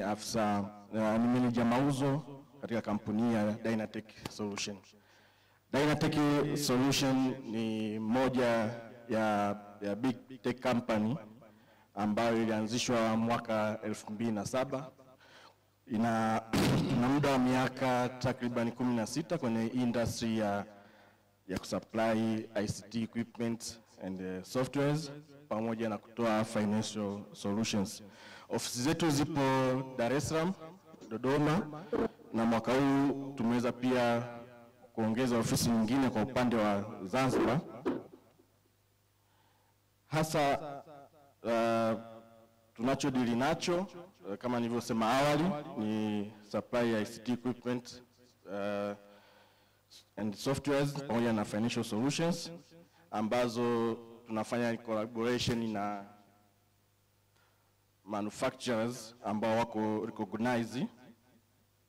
ni afisa ni manager mauzo katika kampuni ya Dynatech Solution. Dynatech Solution ni moja ya big tech company ambayo ilianzishwa mwaka 2007. Ina muda wa miaka takriban 16 kwenye industry ya kusupply ICT equipment and softwares pamoja na kutoa financial solutions. Ofisi zetu zipo Dar es Salaam, Dodoma, na mwaka huu tumeweza pia kuongeza ofisi nyingine kwa upande wa Zanzibar. Hasa tunachodili nacho kama nilivyosema awali ni supply ya ICT equipment and softwares pamoja na financial solutions ambazo tunafanya collaboration na manufacturers ambao wako recognized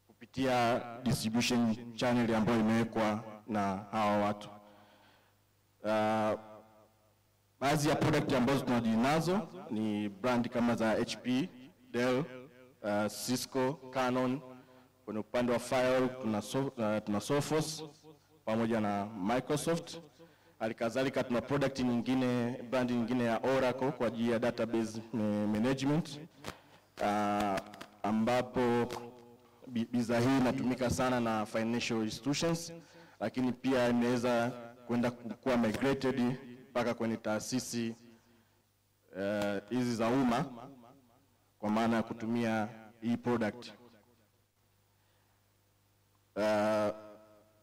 kupitia distribution channel ambayo imewekwa na hawa watu. Baadhi ya product ambazo tunadili nazo ni brand kama za HP, Dell, Cisco, Canon. Kwenye upande wa file tuna Sophos pamoja na Microsoft. Halikadhalika tuna product nyingine, brand nyingine ya Oracle kwa ajili ya database management, ambapo bidhaa hii inatumika sana na financial institutions, lakini pia imeweza kwenda kuwa migrated mpaka kwenye taasisi hizi za umma kwa maana ya kutumia hii product.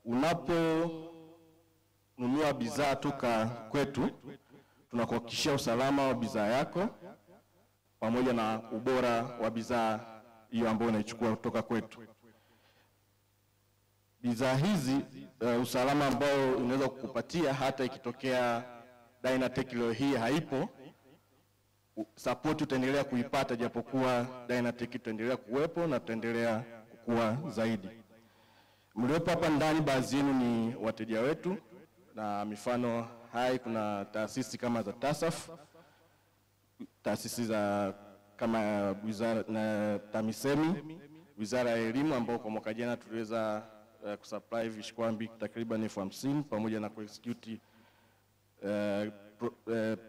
Unaponunua bidhaa toka kwetu, tunakuhakikishia usalama wa bidhaa yako pamoja na ubora wa bidhaa hiyo ambayo unaichukua kutoka kwetu. Bidhaa hizi usalama ambao unaweza kukupatia hata ikitokea Dynatech leo hii haipo, support utaendelea kuipata japokuwa Dynatech itaendelea kuwepo na tutaendelea kukua zaidi. Mliopo hapa ndani baadhi yenu ni wateja wetu, na mifano hai kuna taasisi kama za TASAF, taasisi za kama wizara na TAMISEMI, wizara ya elimu ambao kwa mwaka jana tuliweza kusupply vishikwambi takriban 50,000 pamoja na kuexecute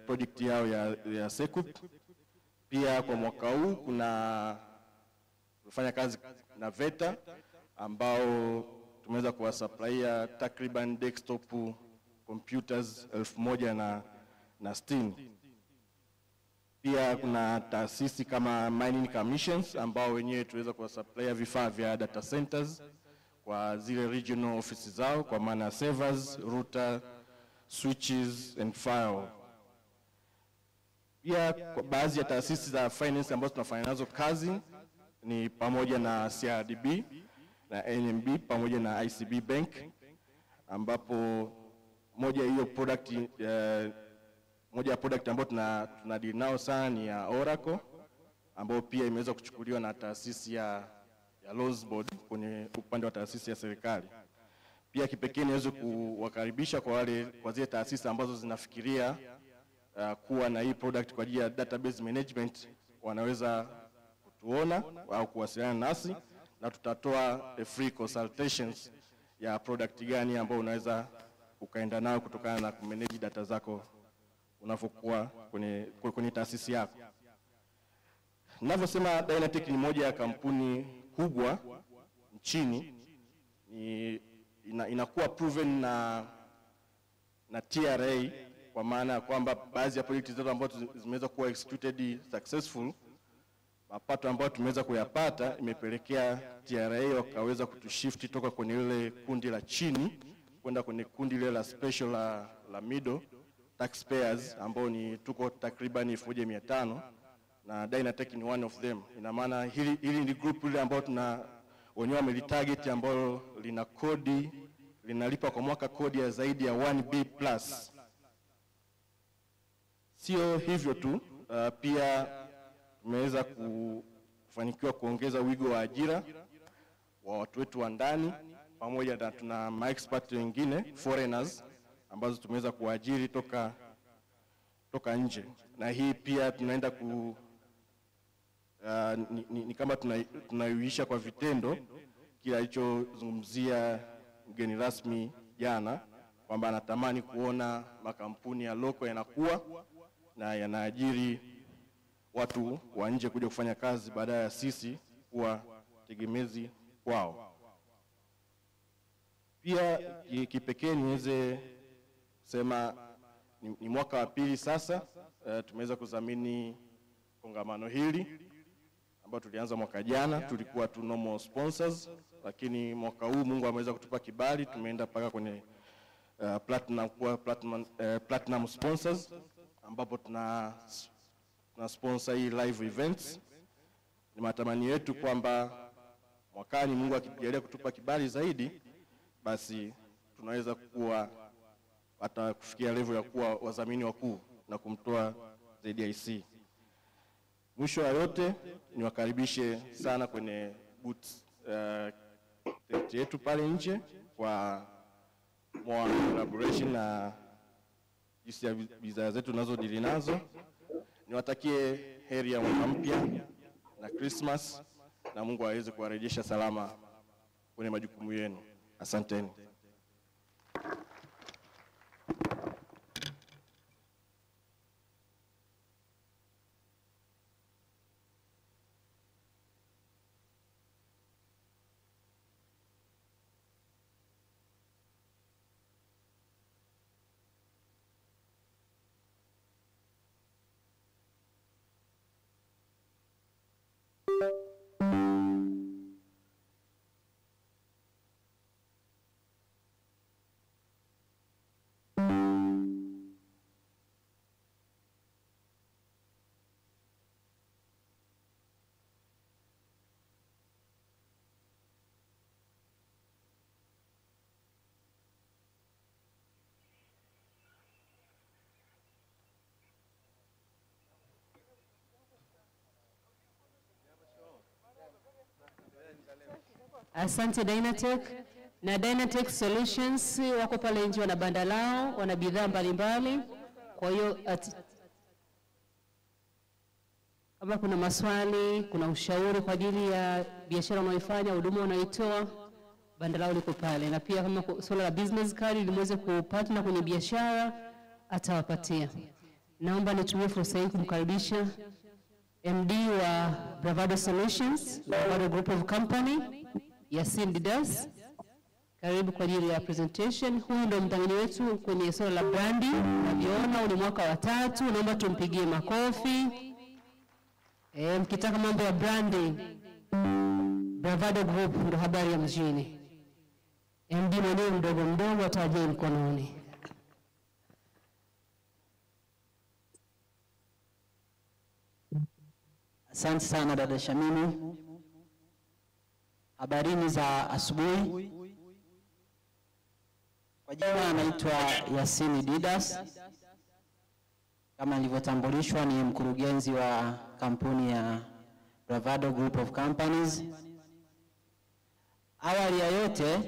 project yao ya SECUP. Pia kwa mwaka huu kufanya kazi na VETA ambao tumeweza kuwasupply takriban desktop computers 1,060. Pia kuna taasisi kama Mining Commissions ambao wenyewe tuweza kuwasupply vifaa vya data centers kwa zile regional offices zao kwa maana servers, router, switches and firewall. Pia kwa baadhi ya taasisi za finance ambazo tunafanya nazo kazi ni pamoja na CRDB na NMB pamoja na ICB Bank, ambapo moja ya product ambayo tunadili nao sana ni ya Oracle, ambayo pia imeweza kuchukuliwa na taasisi ya Laws Board kwenye upande wa taasisi ya serikali. Pia kipekee niweze kuwakaribisha kwa zile taasisi ambazo zinafikiria kuwa na hii product kwa ajili ya database management, wanaweza kutuona au kuwasiliana nasi na tutatoa free consultations ya product gani ambayo unaweza ukaenda nayo kutokana na kumanage data zako unapokuwa kwenye taasisi yako. Ninavyosema Dynatech ni moja ya kampuni kubwa nchini, inakuwa proven na TRA, kwa maana ya kwamba baadhi ya projects zetu ambazo zimeweza kuwa executed successful, mapato ambayo tumeweza kuyapata imepelekea TRA wakaweza kutushift toka kwenye ile kundi la chini kwenda kwenye kundi ile la special la middle taxpayers ambao tuko takriban 1,500, na Dynatech ni one of them. Ina maana hili ni group ile ambao wenyewe wamelitarget ambao linalipa kwa mwaka kodi ya zaidi ya 1B+. Sio hivyo tu, pia tumeweza kufanikiwa kuongeza wigo wa ajira wa watu wetu wa ndani, pamoja na tuna maexpert wengine foreigners ambazo tumeweza kuajiri toka nje. Na hii pia tunaenda ni kama tunaiwisha kwa vitendo kile alichozungumzia mgeni rasmi jana, kwamba anatamani kuona makampuni ya loko yanakuwa na yanaajiri watu wa nje kuja kufanya kazi baada ya sisi kuwa tegemezi kwao. Pia kipekee niweze sema ni mwaka wa pili sasa tumeweza kudhamini kongamano hili ambao tulianza mwaka jana. Tulikuwa tu normal sponsors, lakini mwaka huu Mungu ameweza kutupa kibali, tumeenda paka kwenye platinum sponsors, ambapo tuna sponsor hii live events. Ni matamanio yetu kwamba mwakani Mungu akijalia kutupa kibali zaidi, basi tunaweza kuwa hata kufikia level ya kuwa wadhamini wakuu na kumtoa ZDIC. Mwisho wa yote niwakaribishe sana kwenye booth yetu pale nje kwa more collaboration na jinsi ya bidhaa zetu tunazodili nazo. Niwatakie heri ya mwaka mpya na Christmas, na Mungu aweze kuwarejesha salama kwenye majukumu yenu. Asanteni. Asante Dynatech. Na Dynatech Solutions wako pale nje, wana banda lao, wana bidhaa mbalimbali. Kwa hiyo kama kuna maswali, kuna ushauri kwa ajili ya biashara unayoifanya, huduma unayoitoa, banda lao liko pale. Na pia kama swala la business card limuweze kupatana kwenye biashara, atawapatia. Naomba nitumie fursa hii kumkaribisha MD wa Bravado Solutions, Bravado Group of Company, Yasin Didas. Karibu kwa ajili ya presentation. Huyu ndo mdhamini wetu kwenye swala la branding. Unavyoona ni mwaka wa 3, naomba tumpigie makofi. Mkitaka mambo ya branding, Bravado Group ndo habari ya mjini. MD mwenyewe mdogo mdogo atajie mkononi. Asante sana dada Shamini. Habarini za asubuhi. Kwa jina anaitwa Yasin Didas. Kama nilivyotambulishwa ni mkurugenzi wa kampuni ya Bravado Group of Companies. Awali ya yote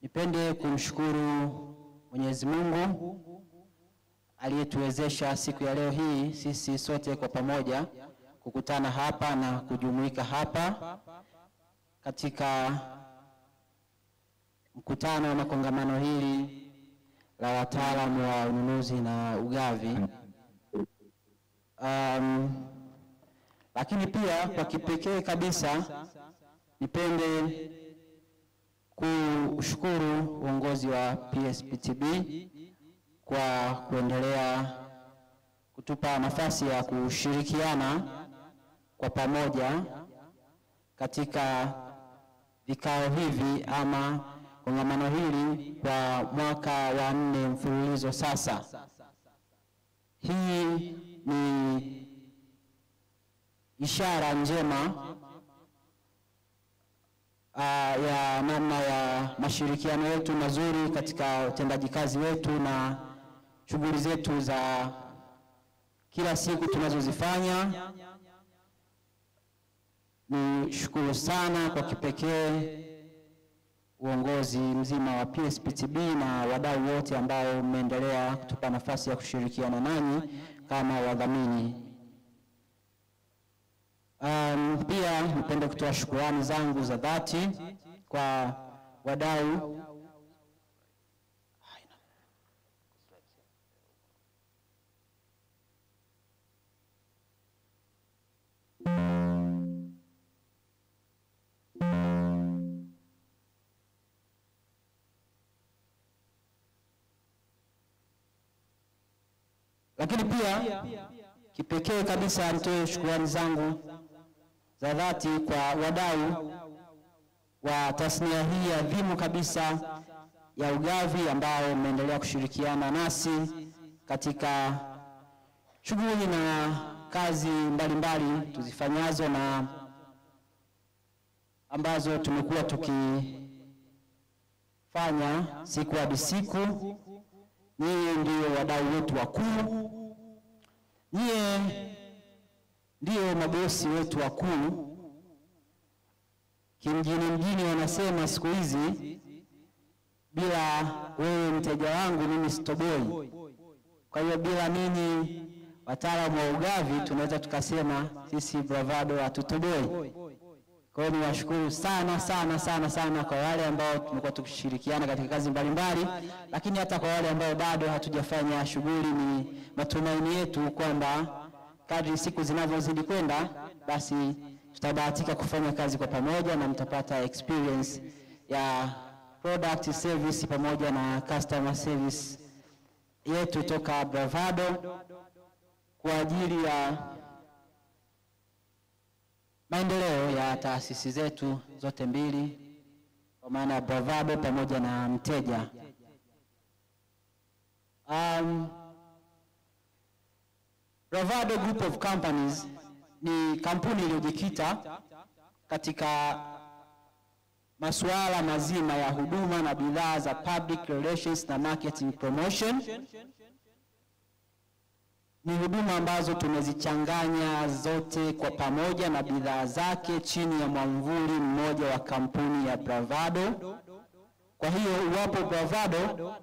nipende kumshukuru Mwenyezi Mungu aliyetuwezesha siku ya leo hii sisi sote kwa pamoja kukutana hapa na kujumuika hapa katika mkutano na kongamano hili la wataalamu wa ununuzi na ugavi. Lakini pia kwa kipekee kabisa nipende kushukuru uongozi wa PSPTB kwa kuendelea kutupa nafasi ya kushirikiana kwa pamoja katika vikao hivi ama kongamano hili kwa mwaka wa 4 mfululizo sasa. Hii ni ishara njema ya namna ya mashirikiano yetu mazuri katika utendaji kazi wetu na shughuli zetu za kila siku tunazozifanya. Ni shukuru sana kwa kipekee uongozi mzima wa PSPTB na wadau wote ambao mmeendelea kutupa nafasi ya kushirikiana nanyi kama wadhamini. Pia nipende kutoa shukrani zangu za dhati kwa wadau lakini pia kipekee kabisa nitoe shukrani zangu za dhati kwa wadau wa tasnia hii adhimu kabisa ya Ugavi ambao mmeendelea kushirikiana nasi katika shughuli na kazi mbalimbali tuzifanyazo na ambazo tumekuwa tukifanya siku hadi siku. Nyie ndio wadau wetu wakuu, nyie ndio mabosi wetu wakuu. Kimjini wanasema siku hizi, bila wewe mteja wangu mimi sitoboi. Kwa hiyo bila ninyi wataalamu wa Ugavi tunaweza tukasema sisi Bravado hatutoboi. Kwa hiyo niwashukuru sana kwa wale ambao tumekuwa tukishirikiana katika kazi mbalimbali, lakini hata kwa wale ambao bado hatujafanya shughuli. Ni matumaini yetu kwamba kadri siku zinavyozidi kwenda, basi tutabahatika kufanya kazi kwa pamoja na mtapata experience ya product service pamoja na customer service yetu toka Bravado kwa ajili ya maendeleo ya taasisi zetu zote mbili, kwa maana Bravado pamoja na mteja. Bravado Group of Companies ni kampuni iliyojikita katika masuala mazima ya huduma na bidhaa za public relations na marketing promotion. Ni huduma ambazo tumezichanganya zote kwa pamoja na bidhaa zake chini ya mwamvuli mmoja wa kampuni ya Bravado. Kwa hiyo uwapo Bravado,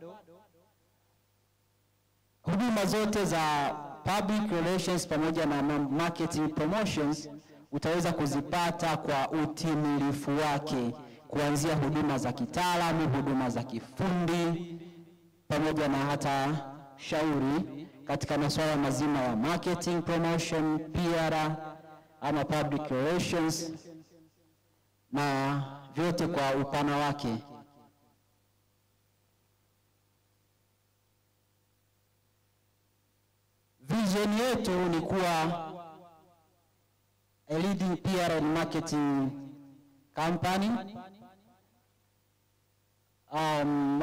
huduma zote za public relations pamoja na marketing promotions utaweza kuzipata kwa utimilifu wake, kuanzia huduma za kitaalamu, huduma za kifundi, pamoja na hata shauri katika masuala mazima ya marketing promotion, PR ama public relations, na vyote kwa upana wake. Vision yetu ni kuwa a leading PR and marketing company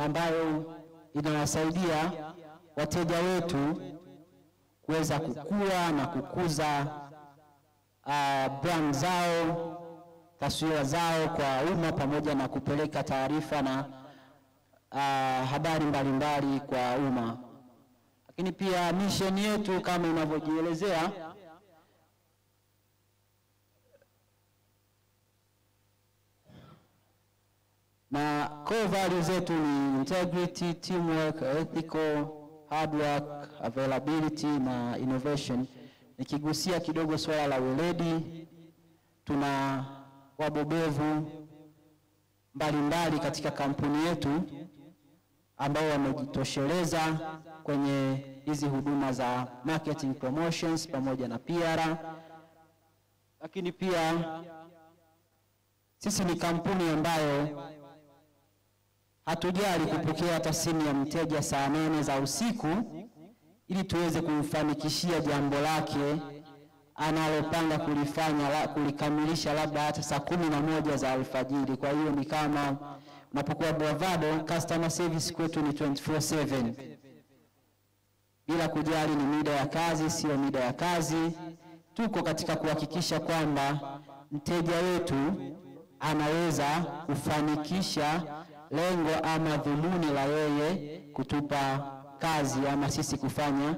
ambayo inawasaidia wateja wetu kuweza kukua na kukuza brand zao, taswira zao kwa umma, pamoja na kupeleka taarifa na habari mbalimbali kwa umma. Lakini pia mission yetu kama inavyojielezea na core values zetu ni integrity, teamwork, ethical, hard work, availability na innovation. Nikigusia kidogo swala la weledi, tuna wabobevu mbalimbali katika kampuni yetu ambao wamejitosheleza kwenye hizi huduma za marketing promotions pamoja na PR. Lakini pia sisi ni kampuni ambayo hatujali kupokea hata simu ya mteja saa 8 za usiku ili tuweze kumfanikishia jambo lake analopanga kulikamilisha labda hata saa 11 za alfajiri. Kwa hiyo ni kama unapokuwa Bravado, customer service kwetu ni 24/7. Bila kujali ni mida ya kazi, sio mida ya kazi, tuko katika kuhakikisha kwamba mteja wetu anaweza kufanikisha lengo ama dhumuni la yeye kutupa kazi ama sisi kufanya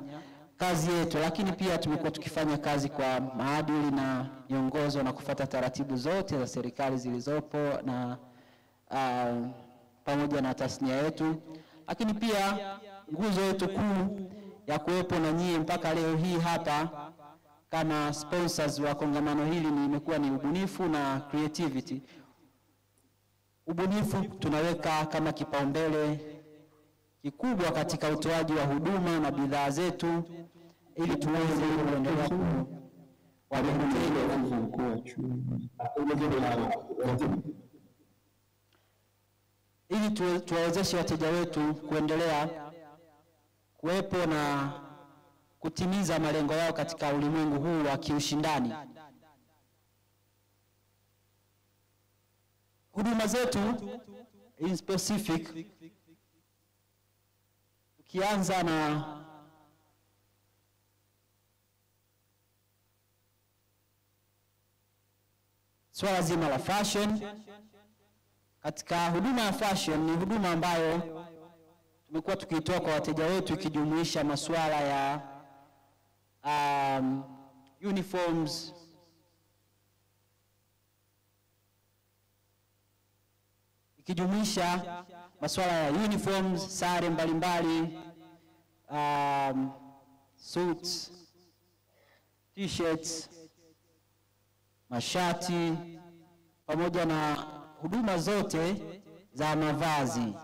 kazi yetu. Lakini pia tumekuwa tukifanya kazi kwa maadili na miongozo na kufuata taratibu zote za serikali zilizopo na pamoja na tasnia yetu. Lakini pia nguzo yetu kuu ya kuwepo na nyie mpaka leo hii hapa kama sponsors wa kongamano hili imekuwa ni ubunifu na creativity. Ubunifu tunaweka kama kipaumbele kikubwa katika utoaji wa huduma na bidhaa zetu ili tuweze kuendelea ili tuwawezeshe wateja wetu kuendelea kuwepo na kutimiza malengo yao katika ulimwengu huu wa kiushindani. Huduma zetu in specific, tukianza na swala zima la fashion. Katika huduma ya fashion ni huduma ambayo tumekuwa tukitoa kwa wateja wetu ikijumuisha masuala ya uniforms, ikijumuisha masuala ya uniforms, sare mbalimbali, suits, t-shirts, mashati, pamoja na huduma zote za mavazi.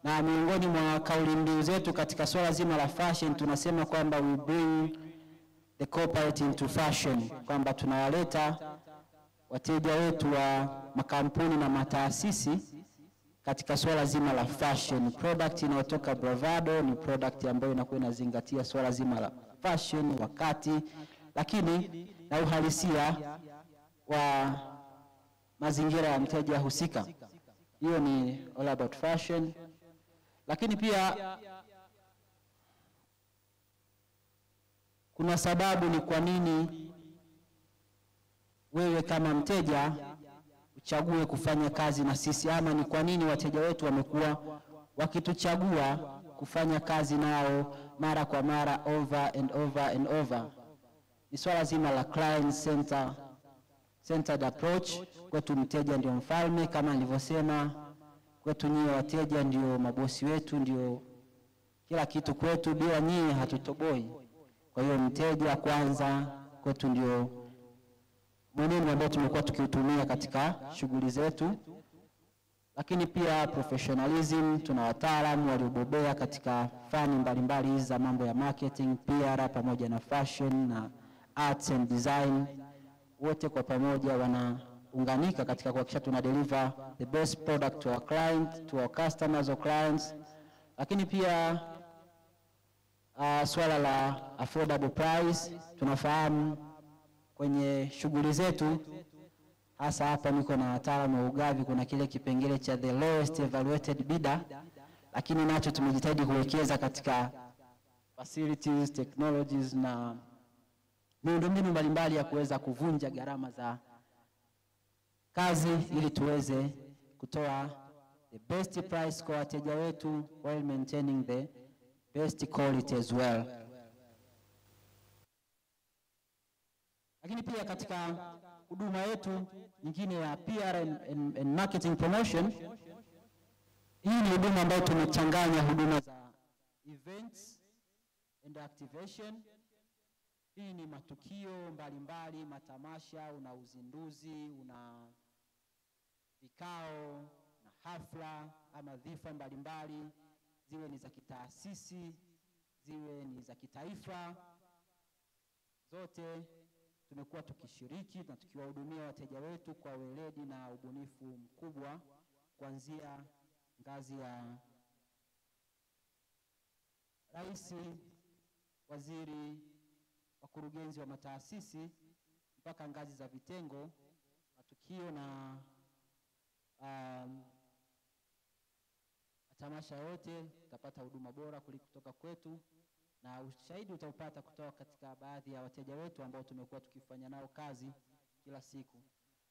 Na miongoni mwa kauli mbiu zetu katika swala zima la fashion tunasema kwamba we bring the corporate into fashion, kwamba tunawaleta wateja wetu wa makampuni na mataasisi katika swala zima la fashion. Product inayotoka Bravado ni product ambayo inakuwa inazingatia swala zima la fashion wakati, lakini na uhalisia wa mazingira ya mteja husika. Hiyo ni all about fashion. Lakini pia kuna sababu ni kwa nini wewe kama mteja uchague kufanya kazi na sisi, ama ni kwa nini wateja wetu wamekuwa wakituchagua kufanya kazi nao mara kwa mara, over and over and over. Ni swala zima la client centered approach. Kwetu mteja ndio mfalme, kama nilivyosema. Kwetu nyie wateja ndio mabosi wetu, ndio kila kitu kwetu, bila nyie hatutoboi. Kwa hiyo mteja kwanza kwetu ndio mwenendo ambao tumekuwa tukiutumia katika shughuli zetu. Lakini pia professionalism, tuna wataalamu waliobobea katika fani mbalimbali za mambo ya marketing, PR pamoja na fashion na arts and design. Wote kwa pamoja wanaunganika katika kuhakikisha tuna deliver the best product to our client, to our customers or clients. Lakini pia swala la affordable price, tunafahamu kwenye shughuli zetu, hasa hapa niko na wataalamu wa Ugavi, kuna kile kipengele cha the lowest evaluated bidder, lakini nacho tumejitahidi kuwekeza katika facilities, technologies na miundombinu mbalimbali ya kuweza kuvunja gharama za kazi ili tuweze kutoa the best price kwa wateja wetu while maintaining the best quality as well. Lakini pia katika huduma yetu nyingine ya PR and marketing promotion, hii ni huduma ambayo tumechanganya huduma za events and activation. Hii ni matukio mbalimbali, matamasha, una uzinduzi, una vikao na hafla ama dhifa mbalimbali, ziwe ni za kitaasisi, ziwe ni za kitaifa. Zote tumekuwa tukishiriki na tukiwahudumia wateja wetu kwa weledi na ubunifu mkubwa, kuanzia ngazi ya rais, waziri, wakurugenzi wa mataasisi mpaka ngazi za vitengo. Matukio na matamasha yote utapata huduma bora kutoka kwetu, na ushahidi utaupata kutoka katika baadhi ya wateja wetu ambao tumekuwa tukifanya nao kazi kila siku.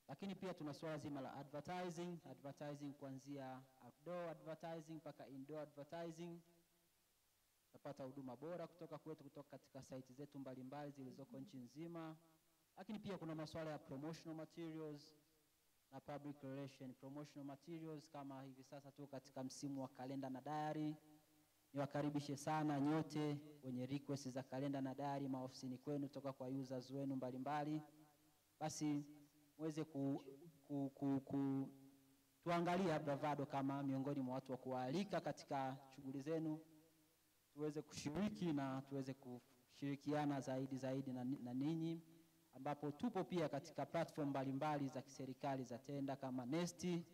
Lakini pia tuna swala zima la advertising kuanzia outdoor advertising mpaka indoor advertising. Utapata huduma bora kutoka kwetu kutoka katika site zetu mbalimbali zilizoko nchi nzima. Lakini pia kuna masuala ya promotional materials na public relation. Promotional materials kama hivi sasa tu katika msimu wa kalenda na diary, niwakaribishe sana nyote wenye request za kalenda na diary maofisini kwenu kutoka kwa users wenu mbalimbali. Basi muweze tuangalia Bravado kama miongoni mwa watu wa kualika katika shughuli zenu, tuweze kushiriki na tuweze kushirikiana zaidi na ninyi, ambapo tupo pia katika platform mbalimbali za kiserikali za tenda kama Nesti.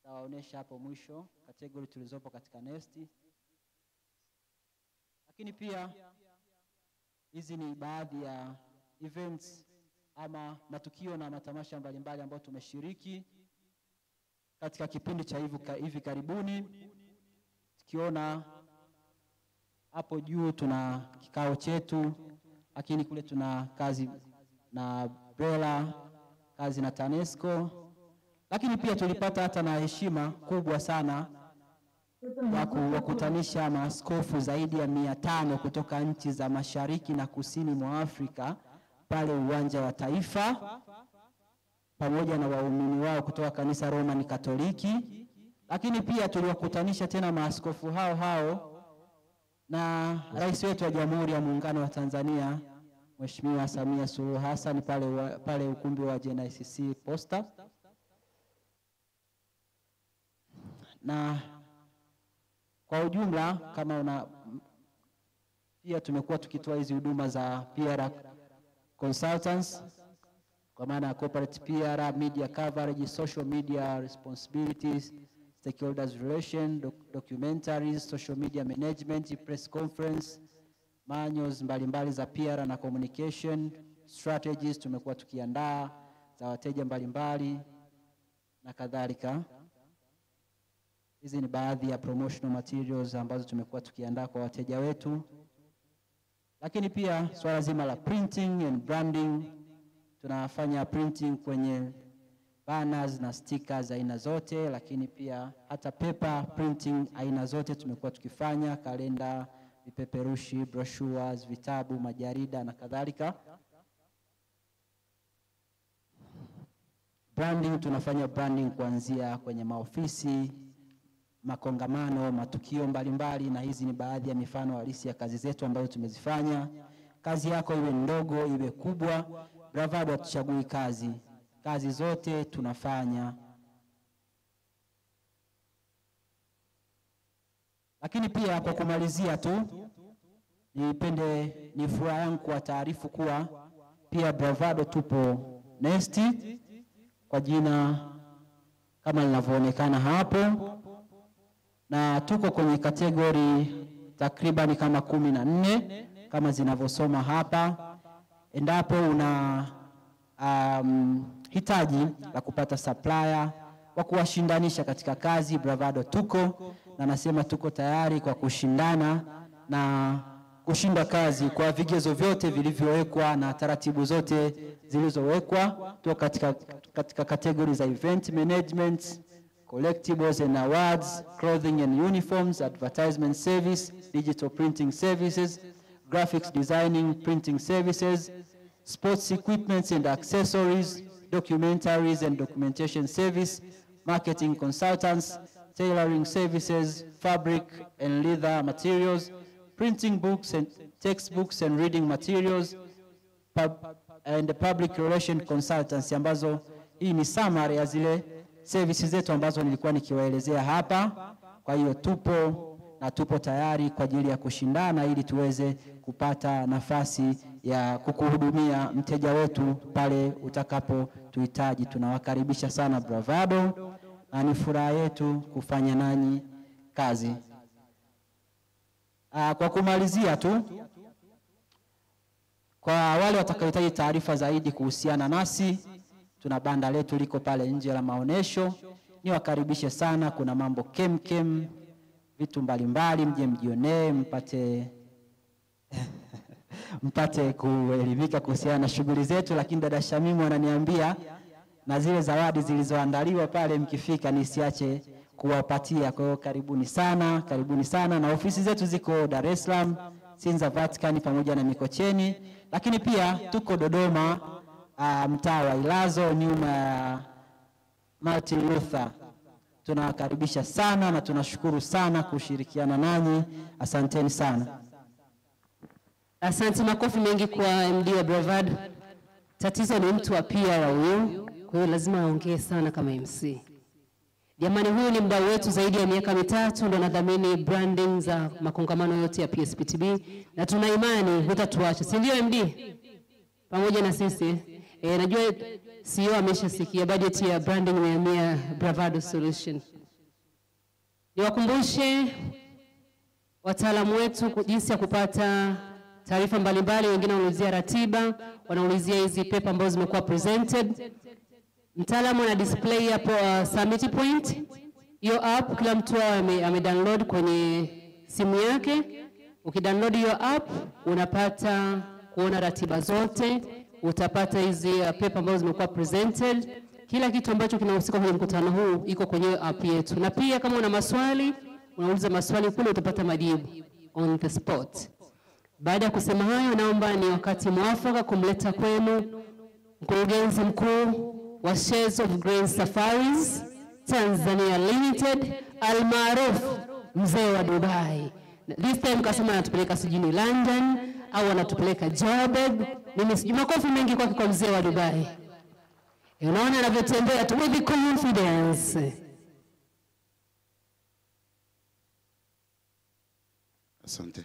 Tawaonesha hapo mwisho category tulizopo katika Nesti. Lakini pia hizi ni baadhi ya events ama matukio na matamasha mbalimbali ambayo tumeshiriki katika kipindi cha hivi karibuni. Tukiona hapo juu tuna kikao chetu, lakini kule tuna kazi na Brela, kazi na TANESCO, lakini pia tulipata hata na heshima kubwa sana ya kuwakutanisha maaskofu zaidi ya 500 kutoka nchi za mashariki na kusini mwa Afrika pale uwanja wa Taifa, pamoja na waumini wao kutoka kanisa Roman Katoliki. Lakini pia tuliwakutanisha tena maaskofu hao na rais wetu wa Jamhuri ya Muungano wa Tanzania Mheshimiwa Samia Suluhu Hassan pale ukumbi wa JNICC Posta. Na kwa ujumla kama pia tumekuwa tukitoa hizi huduma za PR consultants, kwa maana corporate PR, media coverage, social media responsibilities, stakeholders relation, documentaries, social media management, press conference, manuals mbalimbali za PR na communication strategies tumekuwa tukiandaa za wateja mbalimbali na kadhalika. Hizi ni baadhi ya promotional materials ambazo tumekuwa tukiandaa kwa wateja wetu. Lakini pia swala zima la printing and branding, tunafanya printing kwenye banners na stickers aina zote, lakini pia hata paper printing aina zote tumekuwa tukifanya, kalenda, vipeperushi, brochures, vitabu, majarida na kadhalika. Branding, tunafanya branding kuanzia kwenye maofisi, makongamano, matukio mbalimbali, na hizi ni baadhi ya mifano halisi ya kazi zetu ambazo tumezifanya. Kazi yako iwe ndogo iwe kubwa, Bravado hatuchagui kazi zote tunafanya. Lakini pia kwa kumalizia tu, ni furaha yangu kwa taarifu kuwa pia Bravado tupo Nesti kwa jina kama linavyoonekana hapo, na tuko kwenye kategori takriban kama 14 kama zinavyosoma hapa. Endapo una hitaji la kupata supplier wa kuwashindanisha katika kazi, Bravado tuko, na nasema tuko tayari kwa kushindana na kushinda kazi kwa vigezo vyote vilivyowekwa na taratibu zote zilizowekwa. Tuko katika kategori za event management, collectibles and awards, clothing and uniforms, advertisement service, digital printing services, graphics designing, printing services, sports equipments and accessories, documentaries and documentation service, marketing consultants, tailoring services, fabric and leather materials, printing books and textbooks and reading materials, and public relation consultants, ambazo hii ni summary ya zile services zetu ambazo nilikuwa nikiwaelezea hapa. Kwa hiyo tupo tayari kwa ajili ya kushindana ili tuweze kupata nafasi ya kukuhudumia mteja wetu pale utakapo tuhitaji. Tunawakaribisha sana Bravado, na ni furaha yetu kufanya nanyi kazi. Kwa kumalizia tu, kwa wale watakaohitaji taarifa zaidi kuhusiana nasi, tuna banda letu liko pale nje la maonesho. Niwakaribishe sana, kuna mambo kem vitu mbalimbali, mje mjionee, mpate kuelimika kuhusiana na shughuli zetu. Lakini dada Shamimu ananiambia na zile zawadi zilizoandaliwa pale mkifika nisiache kuwapatia. Kwa hiyo karibuni sana, na ofisi zetu ziko Dar es Salaam, Sinza, Vatican pamoja na Mikocheni. Lakini pia tuko Dodoma, mtaa wa Ilazo nyuma ya Martin Luther. tunawakaribisha sana na tunashukuru sana kushirikiana nanyi. Asanteni sana. Asante, makofi mengi kwa MD wa Bravado. Tatizo ni mtu wa PR huyu, kwa hiyo lazima aongee sana kama MC. Jamani, huyu ni mdau wetu zaidi ya miaka 3, ndo anadhamini branding za makongamano yote ya PSPTB, na tuna imani hutatuacha, si ndio MD? Pamoja na sisi. Najua CEO ameshasikia budget ya branding imehamia Bravado Solution. Niwakumbushe wataalamu wetu jinsi ya kupata taarifa mbalimbali. Wengine wanaulizia ratiba, wanaulizia hizi paper ambazo zimekuwa presented. Mtaalamu ana display hapo summit point. Hiyo app kila mtu ame-download kwenye simu yake. Ukidownload hiyo app unapata kuona ratiba zote, utapata hizi paper ambazo zimekuwa presented. Kila kitu ambacho kinahusika kwenye mkutano huu iko kwenye app yetu. Na pia kama una maswali, unauliza maswali kule, utapata majibu on the spot. Baada ya kusema hayo, naomba ni wakati mwafaka kumleta kwenu mkurugenzi mkuu wa Shades of Green Safaris Tanzania Limited, almaarufu mzee wa Dubai. This time kasema anatupeleka sijini London au anatupeleka Joburg. Mimi sijui, makofi mengi kwa mzee wa Dubai. Unaona anavyotembea tu with confidence. Asante.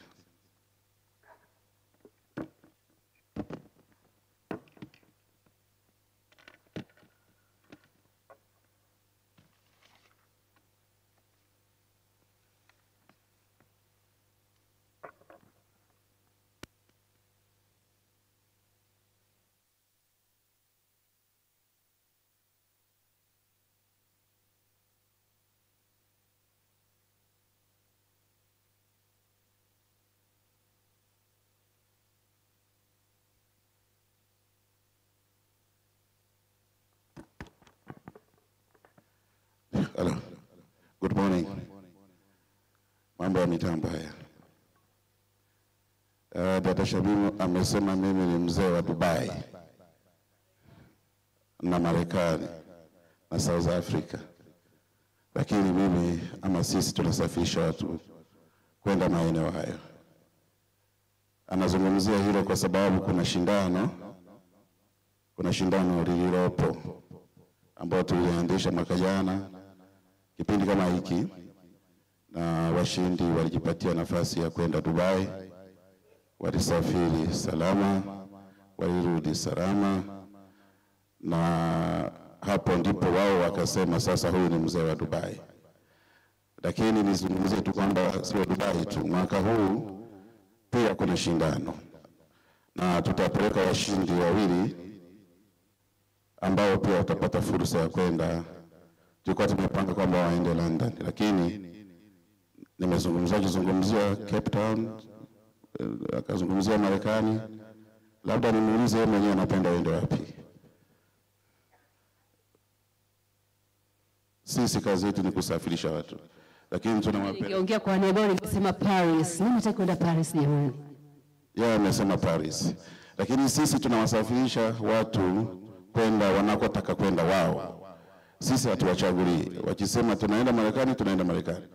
Hello. Good morning. Mambo ya mitambo haya. Dada Shabimu amesema mimi ni mzee wa Dubai na Marekani na South Africa. Lakini mimi ama sisi tunasafirisha watu kwenda maeneo hayo. Anazungumzia hilo kwa sababu kuna shindano lililopo ambao tulianzisha mwaka jana kipindi kama hiki, na washindi walijipatia nafasi ya kwenda Dubai. Walisafiri salama, walirudi salama, na hapo ndipo wao wakasema sasa huyu ni mzee wa Dubai. Lakini nizungumzie tu kwamba sio Dubai tu, mwaka huu pia kuna shindano na tutapeleka washindi wawili ambao pia watapata fursa ya kwenda. Tulikuwa tumepanga kwamba waende London, lakini nimezungumzia Cape Town, akazungumzia Marekani. Labda nimuulize yeye mwenyewe anapenda waende wapi. Sisi kazi yetu ni kusafirisha watu, lakini tunawapenda. Ningeongea kwa niaba nikisema Paris. Mimi nataka kwenda Paris jamani. Yeye amesema Paris. Lakini sisi tunawasafirisha watu kwenda wanakotaka kwenda wao. Sisi hatuwachagulii. Wakisema tunaenda Marekani, tunaenda Marekani.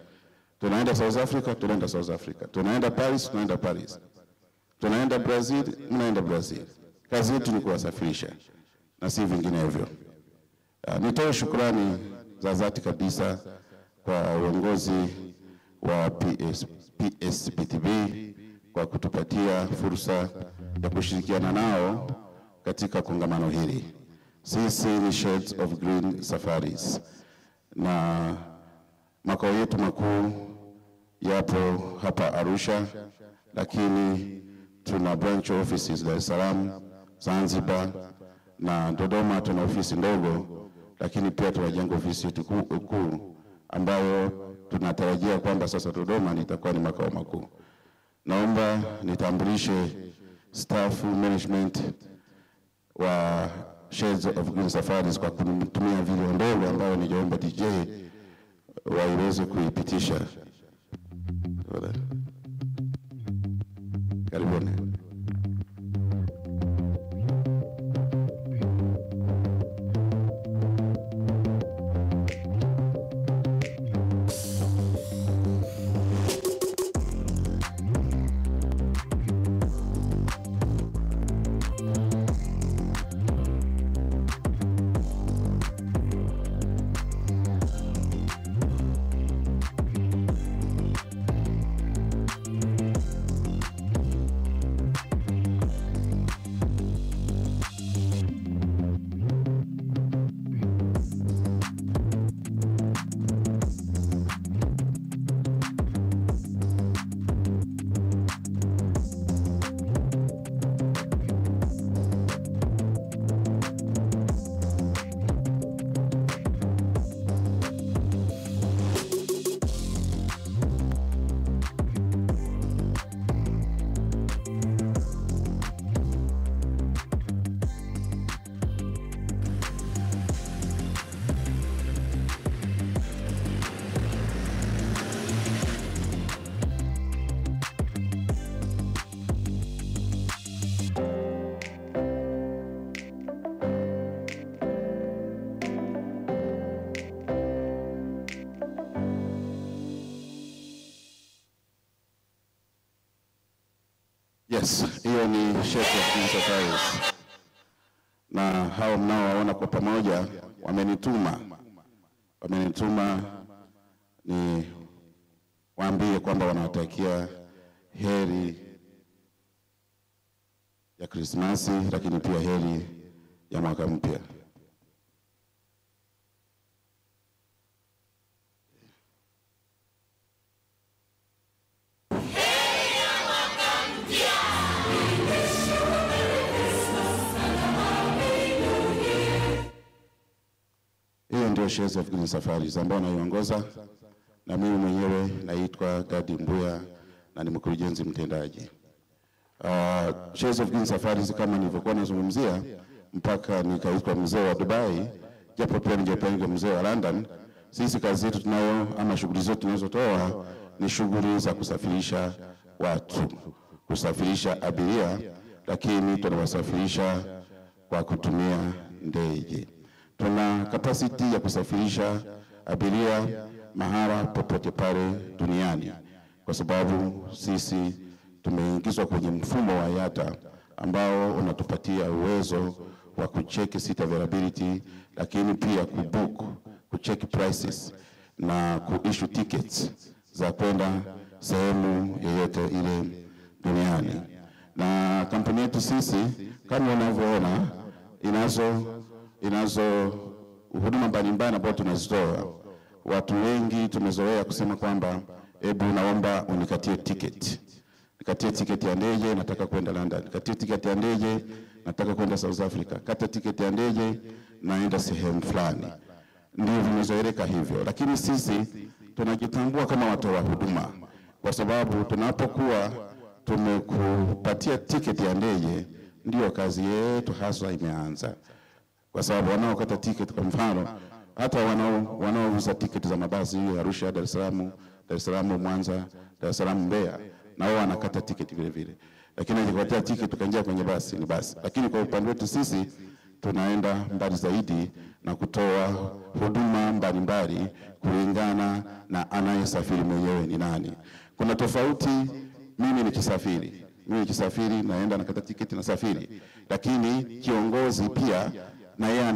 Tunaenda South Africa, tunaenda South Africa. Tunaenda Paris, tunaenda Paris. Tunaenda Brazil, tunaenda Brazil. Kazi yetu ni kuwasafirisha na si vinginevyo. Nitoe shukrani za dhati kabisa kwa uongozi wa PSPTB kwa kutupatia fursa ya kushirikiana nao katika kongamano hili. Sisi ni Shades of Green Safaris, na makao yetu makuu yapo hapa Arusha, lakini tuna branch offices Dar es Salaam, Zanzibar na Dodoma. Tuna ofisi ndogo, lakini pia tunajenga ofisi yetu kuu ambayo tunatarajia kwamba sasa Dodoma litakuwa ni makao makuu. Naomba nitambulishe staff management wa Shades of Green Safaris kwa kutumia video ndogo ambayo nijaomba DJ waiweze kuipitisha. Karibuni. Yes, hiyo ni Shares of Green Safaris. Na hao mnaowaona kwa pamoja wamenituma ni waambie kwamba wanawatakia heri ya Krismasi, lakini pia heri ya mwaka mpya. Hiyo ndio Shares of Green Safaris ambao naiongoza, na mimi mwenyewe naitwa Gadi Mbuya na ni mkurugenzi mtendaji. Shares of Green Safaris kama nilivyokuwa nazungumzia mpaka nikaitwa mzee wa Dubai, japo pia ningependa mzee wa London. Sisi kazi yetu tunayo ama shughuli zetu tunazotoa ni shughuli za kusafirisha watu, kusafirisha abiria, lakini tunawasafirisha kwa kutumia ndege. Tuna capacity ya kusafirisha abiria mahala popote pale duniani, kwa sababu sisi tumeingizwa kwenye mfumo wa IATA ambao unatupatia uwezo wa kucheck seat availability, lakini pia kucheck prices na kuissue tickets za kwenda sehemu yoyote ile duniani. Na kampuni yetu sisi kama unavyoona inazo huduma mbalimbali ambazo tunazitoa. Watu wengi tumezoea kusema kwamba hebu naomba unikatie ticket. Nikatie ticket ya ndege nataka kwenda London. Nikatie ticket ya ndege nataka kwenda South Africa. Kata ticket ya ndege naenda sehemu fulani. Ndio vimezoeleka hivyo. Lakini sisi tunajitambua kama watoa huduma, kwa sababu tunapokuwa tumekupatia ticket ya ndege ndio kazi yetu hasa imeanza. Kwa sababu wanaokata ticket kwa mfano, hata wanaouza ticket za mabasi Arusha, Dar es Salaam, Mwanza, Dar es Salaam, Mbeya, na wao wanakata ticket vile vile. Lakini akikupatia ticket tukaingia kwenye basi ni basi. Lakini kwa upande wetu sisi tunaenda mbali zaidi na kutoa huduma mbalimbali kulingana na anayesafiri mwenyewe ni nani. Kuna tofauti, mimi nikisafiri naenda nakata tiketi na safiri, lakini kiongozi pia na yeye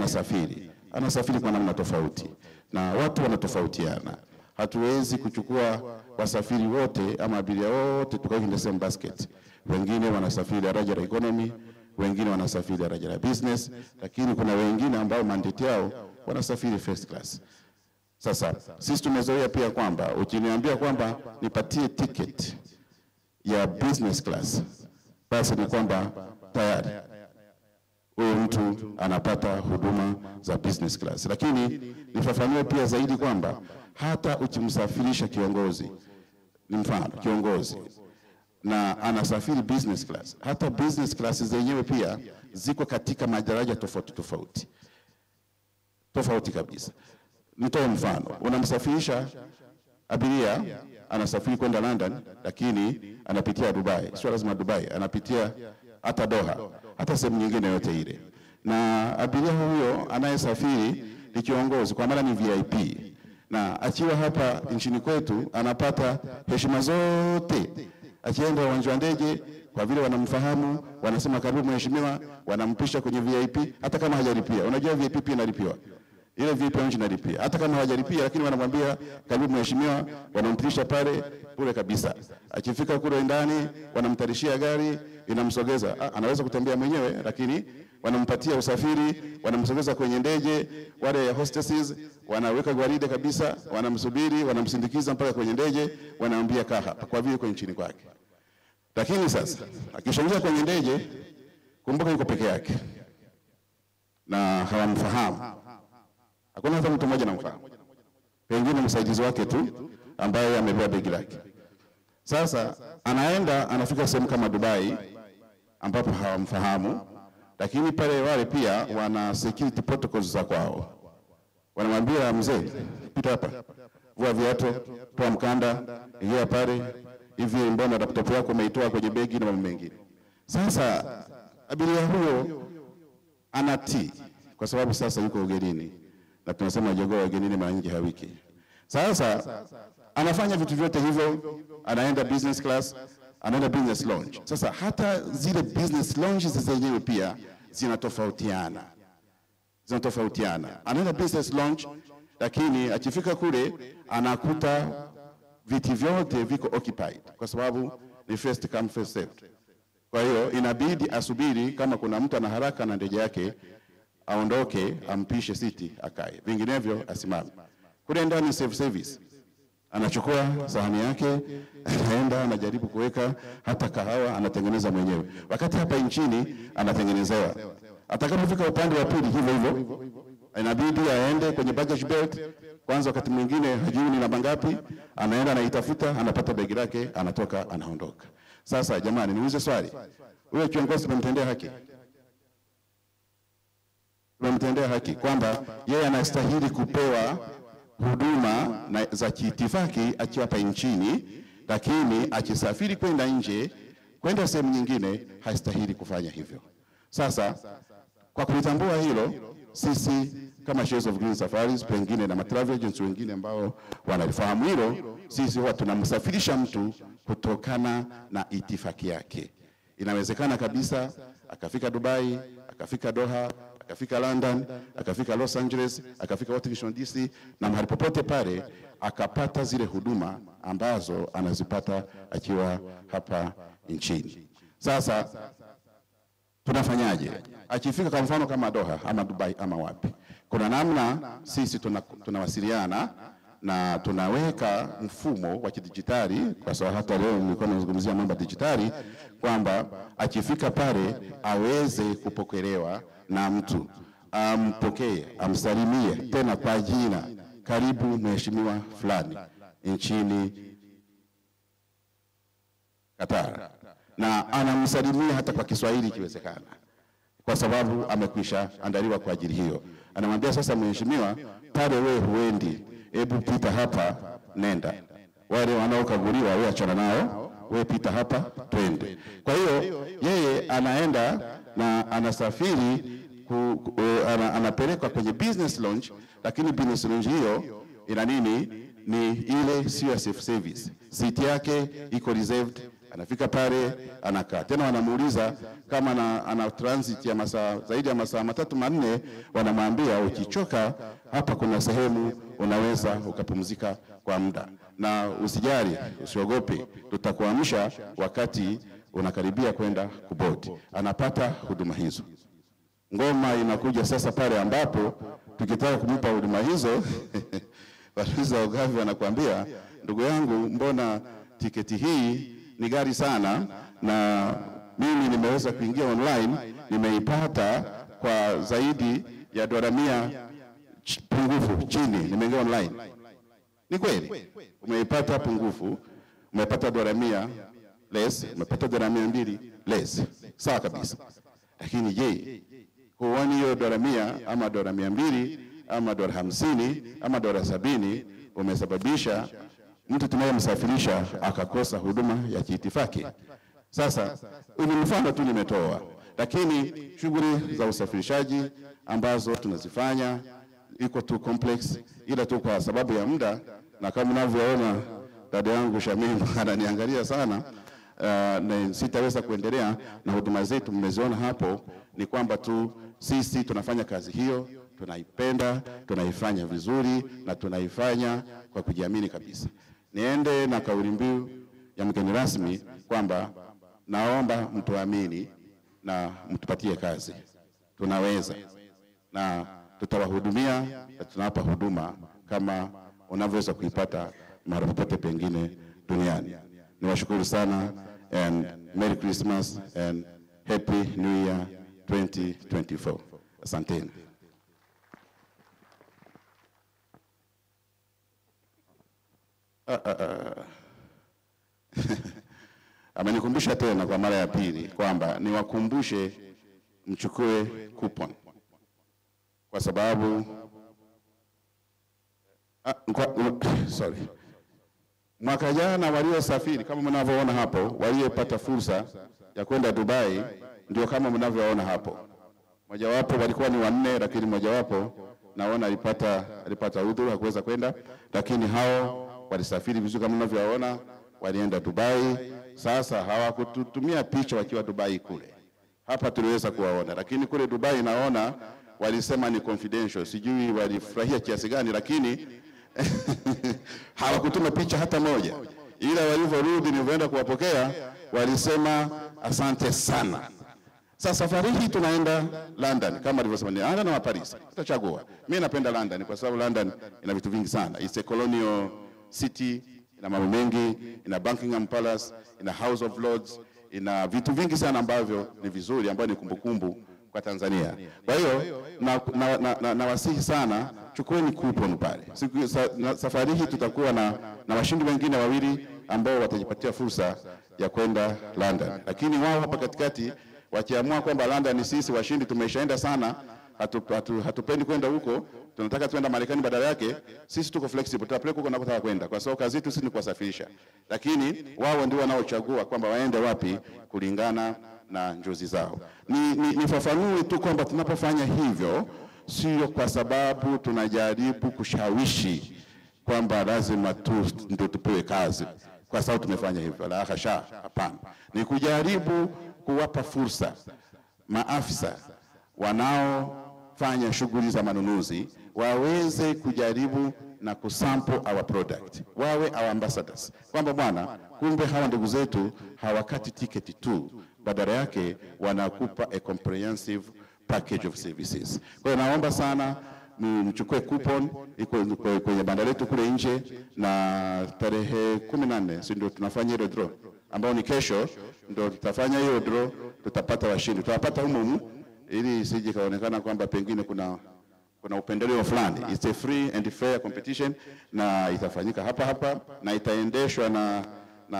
anasafiri kwa namna tofauti, na watu wanatofautiana. Hatuwezi kuchukua wasafiri wote ama abiria wote tukaweka in the same basket. Wengine wanasafiri daraja la economy, wengine wanasafiri daraja la business, lakini kuna wengine ambao mandate yao wanasafiri first class. Sasa sisi tumezoea pia kwamba ukiniambia kwamba nipatie ticket ya business class, basi ni kwamba tayari huyo mtu anapata huduma za business class. Lakini nifafanue pia zaidi kwamba hata ukimsafirisha kiongozi, ni mfano kiongozi na anasafiri business class, hata business class zenyewe pia ziko katika madaraja tofauti kabisa. Nitoe mfano, unamsafirisha abiria anasafiri kwenda London, lakini anapitia Dubai. Sio lazima Dubai, anapitia hata Doha, hata sehemu nyingine yote ile. Na abiria huyo anayesafiri ni kiongozi, kwa maana ni VIP. Na akiwa hapa nchini kwetu anapata heshima zote. Akienda uwanja wa ndege, kwa vile wanamfahamu, wanasema karibu mheshimiwa, wanampisha kwenye VIP hata kama hajalipia. Unajua VIP pia inalipia. Ile VIP nje inalipia. Hata kama hajalipia, lakini wanamwambia karibu mheshimiwa, wanampisha pale bure kabisa. Akifika kule ndani, wanamtarishia gari, inamsogeza. Anaweza kutembea mwenyewe, lakini wanampatia usafiri, wanamsogeza kwenye ndege. Wale ya hostesses wanaweka gwaride kabisa, wanamsubiri, wanamsindikiza mpaka kwenye ndege, wanamwambia kaa hapa kwa vile yuko nchini kwake. Lakini sasa akishaingia kwenye ndege, kumbuka yuko peke yake na hawamfahamu. Hakuna hata mtu mmoja anamfahamu, pengine msaidizi wake tu ambaye amebeba begi lake. Sasa anaenda anafika sehemu kama Dubai ambapo hawamfahamu, lakini pale wale pia wana security protocols za kwao. Wanamwambia mzee, pita hapa, vua viatu, toa mkanda, ingia pale, hivi mbona laptop yako umeitoa kwenye begi na mambo mengine. Sasa abiria huyo anatii kwa sababu sasa yuko ugenini. Na tunasema jogoo ugenini mara nyingi hawiki. Sasa anafanya vitu vyote hivyo, anaenda business class, anaenda business launch. Sasa hata zile business launches zenyewe pia zinatofautiana. Anaenda business launch, lakini akifika kule anakuta viti vyote viko occupied kwa sababu ni first come first served. Kwa hiyo inabidi asubiri, kama kuna mtu ana haraka na ndege yake aondoke, ampishe siti akae, vinginevyo asimame. Kule ndani self service, anachukua sahani yake, anaenda anajaribu kuweka hata kahawa anatengeneza mwenyewe, wakati hapa nchini anatengenezewa. Atakapofika upande wa pili hivyo hivyo, inabidi aende kwenye baggage belt kwanza, wakati mwingine hajui ni namba ngapi, anaenda anaitafuta, anapata begi lake, anatoka, anaondoka. Sasa jamani, niulize swali, huyo kiongozi tumemtendea haki? Tumemtendea haki kwamba yeye anastahili kupewa huduma za kiitifaki akiwa hapa nchini, lakini akisafiri kwenda nje, kwenda sehemu nyingine, hastahili kufanya hivyo. Sasa kwa kulitambua hilo, sisi kama Shares of Green Safaris, pengine na travel agents wengine ambao wanalifahamu hilo, sisi huwa tunamsafirisha mtu kutokana na itifaki yake. Inawezekana kabisa akafika Dubai, akafika Doha, akafika London, akafika Los Angeles, akafika Washington DC, na mahali popote pale akapata zile huduma ambazo anazipata akiwa hapa nchini. Sasa tunafanyaje? Akifika kwa mfano kama Doha ama Dubai ama wapi, kuna namna sisi tunawasiliana na tunaweka mfumo wa kidijitali, kwa sababu hata leo nilikuwa nazungumzia mambo ya dijitali, kwamba akifika pale aweze kupokelewa na mtu, ampokee, amsalimie tena kwa jina, karibu mheshimiwa fulani nchini Qatar, na anamsalimia hata kwa Kiswahili ikiwezekana, kwa sababu amekwisha andaliwa kwa ajili hiyo. Anamwambia sasa, mheshimiwa, pale wewe huendi, hebu pita hapa, nenda. Wale wanaokaguliwa wewe achana nao, wewe pita hapa, twende. Kwa hiyo yeye anaenda na anasafiri, anapelekwa kwenye business launch, lakini business launch hiyo ina nini? Ni ile sio self service. Seat yake iko reserved, anafika pale, anakaa. Tena wanamuuliza kama ana transit ya masaa zaidi ya masaa 3-4, wanamwambia ukichoka hapa kuna sehemu unaweza ukapumzika kwa muda, na usijali, usiogope, tutakuamsha wakati unakaribia kwenda kuboti. Anapata huduma hizo. Ngoma inakuja sasa pale ambapo tukitaka kumpa huduma hizo watumishi wa Ugavi wanakuambia, ndugu yangu, mbona tiketi hii ni gari sana, na mimi nimeweza kuingia online, nimeipata kwa zaidi ya $100 pungufu chini, nimeingia online. Ni kweli umeipata pungufu, umepata $100 less, umepata $200 less, sawa kabisa. Lakini je, huoni hiyo $100 ama $200 ama $50 ama $70 umesababisha mtu tunayemsafirisha akakosa huduma ya kiitifaki? Sasa ni mfano tu nimetoa, lakini shughuli za usafirishaji ambazo tunazifanya iko tu complex, ila tu kwa sababu ya muda, na kama mnavyoona dada yangu Shamimu ananiangalia sana, na sitaweza kuendelea na huduma zetu mmeziona hapo, ni kwamba tu sisi tunafanya kazi hiyo, tunaipenda, tunaifanya vizuri, na tunaifanya kwa kujiamini kabisa. Niende na kauli mbiu ya mgeni rasmi kwamba naomba mtuamini na mtupatie kazi. Tunaweza na tutawahudumia, na tunawapa huduma kama unavyoweza kuipata mahali popote pengine duniani. Niwashukuru sana, and Merry Christmas and Happy New Year 2024. Asanteni. Amenikumbusha tena kwa mara ya pili kwamba niwakumbushe mchukue coupon, kwa sababu mwaka jana waliosafiri kama mnavyoona hapo, waliopata fursa ya kwenda Dubai ndio kama mnavyoona hapo. Mojawapo walikuwa ni 4, lakini mojawapo naona alipata udhuru hakuweza kwenda, lakini hao walisafiri vizuri kama mnavyoona. walienda Dubai. Sasa hawakututumia picha wakiwa Dubai kule. Hapa tuliweza kuwaona, lakini kule Dubai naona walisema ni confidential. Sijui walifurahia kiasi gani, lakini hawakutuma picha hata moja. Ila walivyorudi nilivyoenda kuwapokea walisema asante sana. Sasa safari hii tunaenda London kama alivyosema, ni London na Paris. Tutachagua. Mimi napenda London kwa sababu London ina vitu vingi sana. It's a colonial city, ina mambo mengi, ina Buckingham Palace, ina House of Lords, ina vitu vingi sana ambavyo ni vizuri, ambavyo ni kumbukumbu kwa Tanzania. Kwa hiyo na wasihi sana, chukueni coupon pale. Safari hii tutakuwa na washindi wengine wawili ambao watajipatia fursa ya kwenda London. Lakini wao hapa katikati wakiamua kwamba London ni sisi washindi tumeshaenda sana, hatupendi kwenda huko, tunataka tuenda Marekani badala yake, sisi tuko flexible, tutapeleka huko tunakotaka kwenda kwa sababu kazi yetu sisi ni kuwasafirisha. Lakini wao ndio wanaochagua kwamba waende wapi kulingana na njozi zao. Nifafanue tu kwamba tunapofanya hivyo sio kwa sababu tunajaribu kushawishi kwamba lazima ndio tupewe kazi kwa sababu tumefanya hivyo. La hasha, hapana. Ni kujaribu kuwapa fursa maafisa wanaofanya shughuli za manunuzi waweze kujaribu na kusample our product, wawe our ambassadors, kwamba bwana, kumbe hawa ndugu zetu hawakati tiketi tu, badala yake wanakupa a comprehensive package of services. Kwa hiyo naomba sana mchukue coupon iko kwenye banda letu kule nje, na tarehe 14 si ndio tunafanya ile draw ambao ni kesho, ndio tutafanya hiyo draw, tutapata washindi, tutapata humu ili isije kaonekana kwamba pengine kuna upendeleo fulani. It's a free and fair competition na itafanyika hapa na itaendeshwa na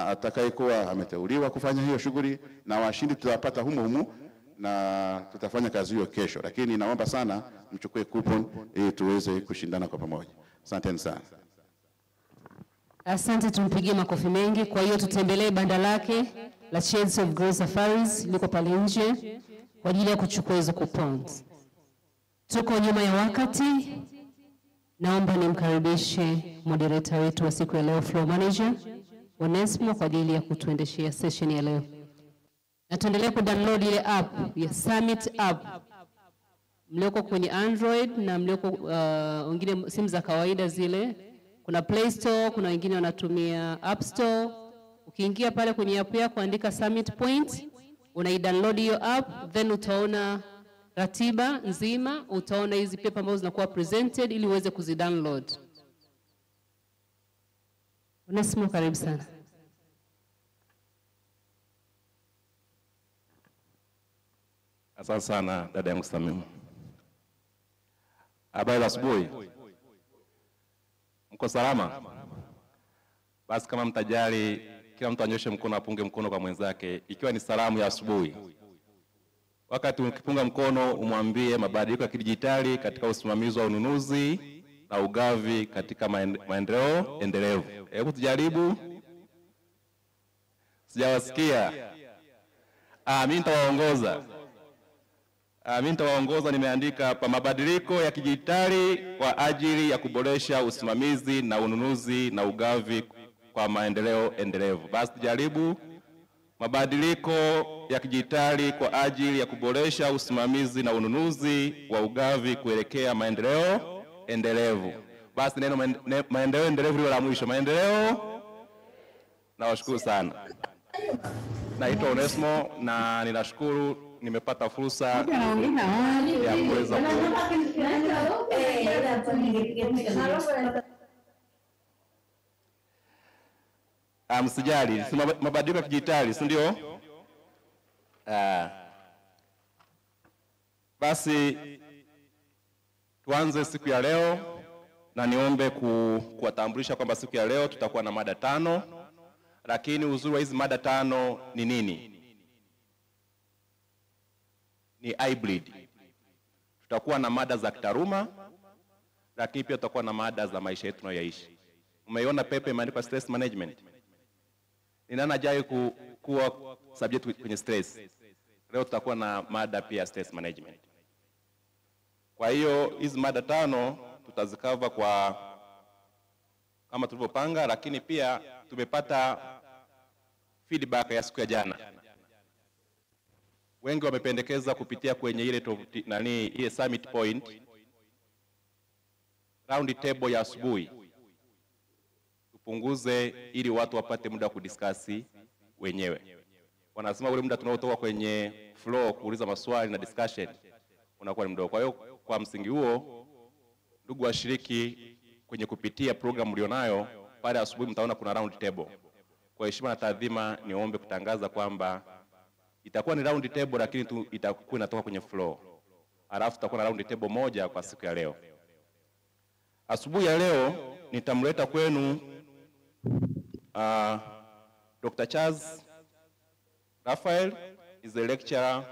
atakayekuwa ameteuliwa kufanya hiyo shughuli, na washindi tutapata humu na tutafanya kazi hiyo kesho. Lakini naomba sana mchukue coupon ili tuweze kushindana kwa pamoja. Asante sana. Asante, tumpigie makofi mengi. Kwa hiyo tutembelee banda lake la Shades of Grey Safaris liko pale nje kwa ajili ya kuchukua hizo coupons. Tuko nyuma ya wakati. Naomba nimkaribishe moderator wetu wa siku ya leo, floor manager Onesmo, kwa ajili ya kutuendeshea session ya leo. Na tuendelee kudownload ile app ya Summit app. Mlioko kwenye Android na mlioko wengine simu za kawaida zile, kuna Play Store, kuna wengine wanatumia App Store. Ukiingia pale kwenye app yako andika Summit Point, unaidownload hiyo app, then utaona ratiba nzima, utaona hizi paper ambazo zinakuwa presented ili uweze kuzidownload. Onesmo, karibu sana. Asante sana dada yangu Samimu. Habari za asubuhi. Mko salama? Basi kama mtajali, kila mtu anyoshe mkono, apunge mkono kwa mwenzake ikiwa ni salamu ya asubuhi. Wakati ukipunga mkono umwambie mabadiliko ya kidijitali katika usimamizi wa ununuzi na ugavi katika maendeleo endelevu. Hebu tujaribu. Sijawasikia. Mimi nitawaongoza. Nimeandika hapa mabadiliko ya kidijitali kwa ajili ya kuboresha usimamizi na ununuzi na ugavi kwa maendeleo endelevu. Basi tujaribu. Mabadiliko ya kidijitali kwa ajili ya kuboresha usimamizi na ununuzi wa ugavi kuelekea maendeleo endelevu. Basi neno maendeleo endelevu ndio la mwisho. Maendeleo. Nawashukuru sana. Naitwa Onesmo na ninashukuru nimepata fursa ya kuweza msijali, mabadiliko ya kidijitali, si ndio? Basi tuanze siku ya leo na niombe kuwatambulisha kwamba siku ya leo tutakuwa na mada 5, lakini uzuri wa hizi mada 5 ni nini? Ni hybrid. Tutakuwa na mada za kitaaluma, lakini pia tutakuwa na mada za maisha yetu tunayoishi. Umeiona pepe imeandikwa stress management. Ni nani ajaye kuwa subject kwenye stress? Leo tutakuwa na mada pia stress management. Kwa hiyo hizi mada 5 tutazikava kwa kama tulivyopanga, lakini pia tumepata feedback ya siku ya jana. Wengi wamependekeza kupitia kwenye ile summit point, round table ya asubuhi tupunguze ili watu wapate muda wa kudiskasi wenyewe. Wanasema ule muda tunaotoka kwenye floor kuuliza maswali na discussion unakuwa ni mdogo. Kwa hiyo kwa msingi huo, ndugu washiriki, kwenye kupitia program mlionayo pale asubuhi mtaona kuna round table. Kwa heshima na taadhima niombe kutangaza kwamba itakuwa ni round table lakini itakuwa inatoka kwenye floor. Alafu tutakuwa na round table moja kwa siku ya leo. Asubuhi ya leo nitamleta kwenu Dr. Charles Raphael is a lecturer,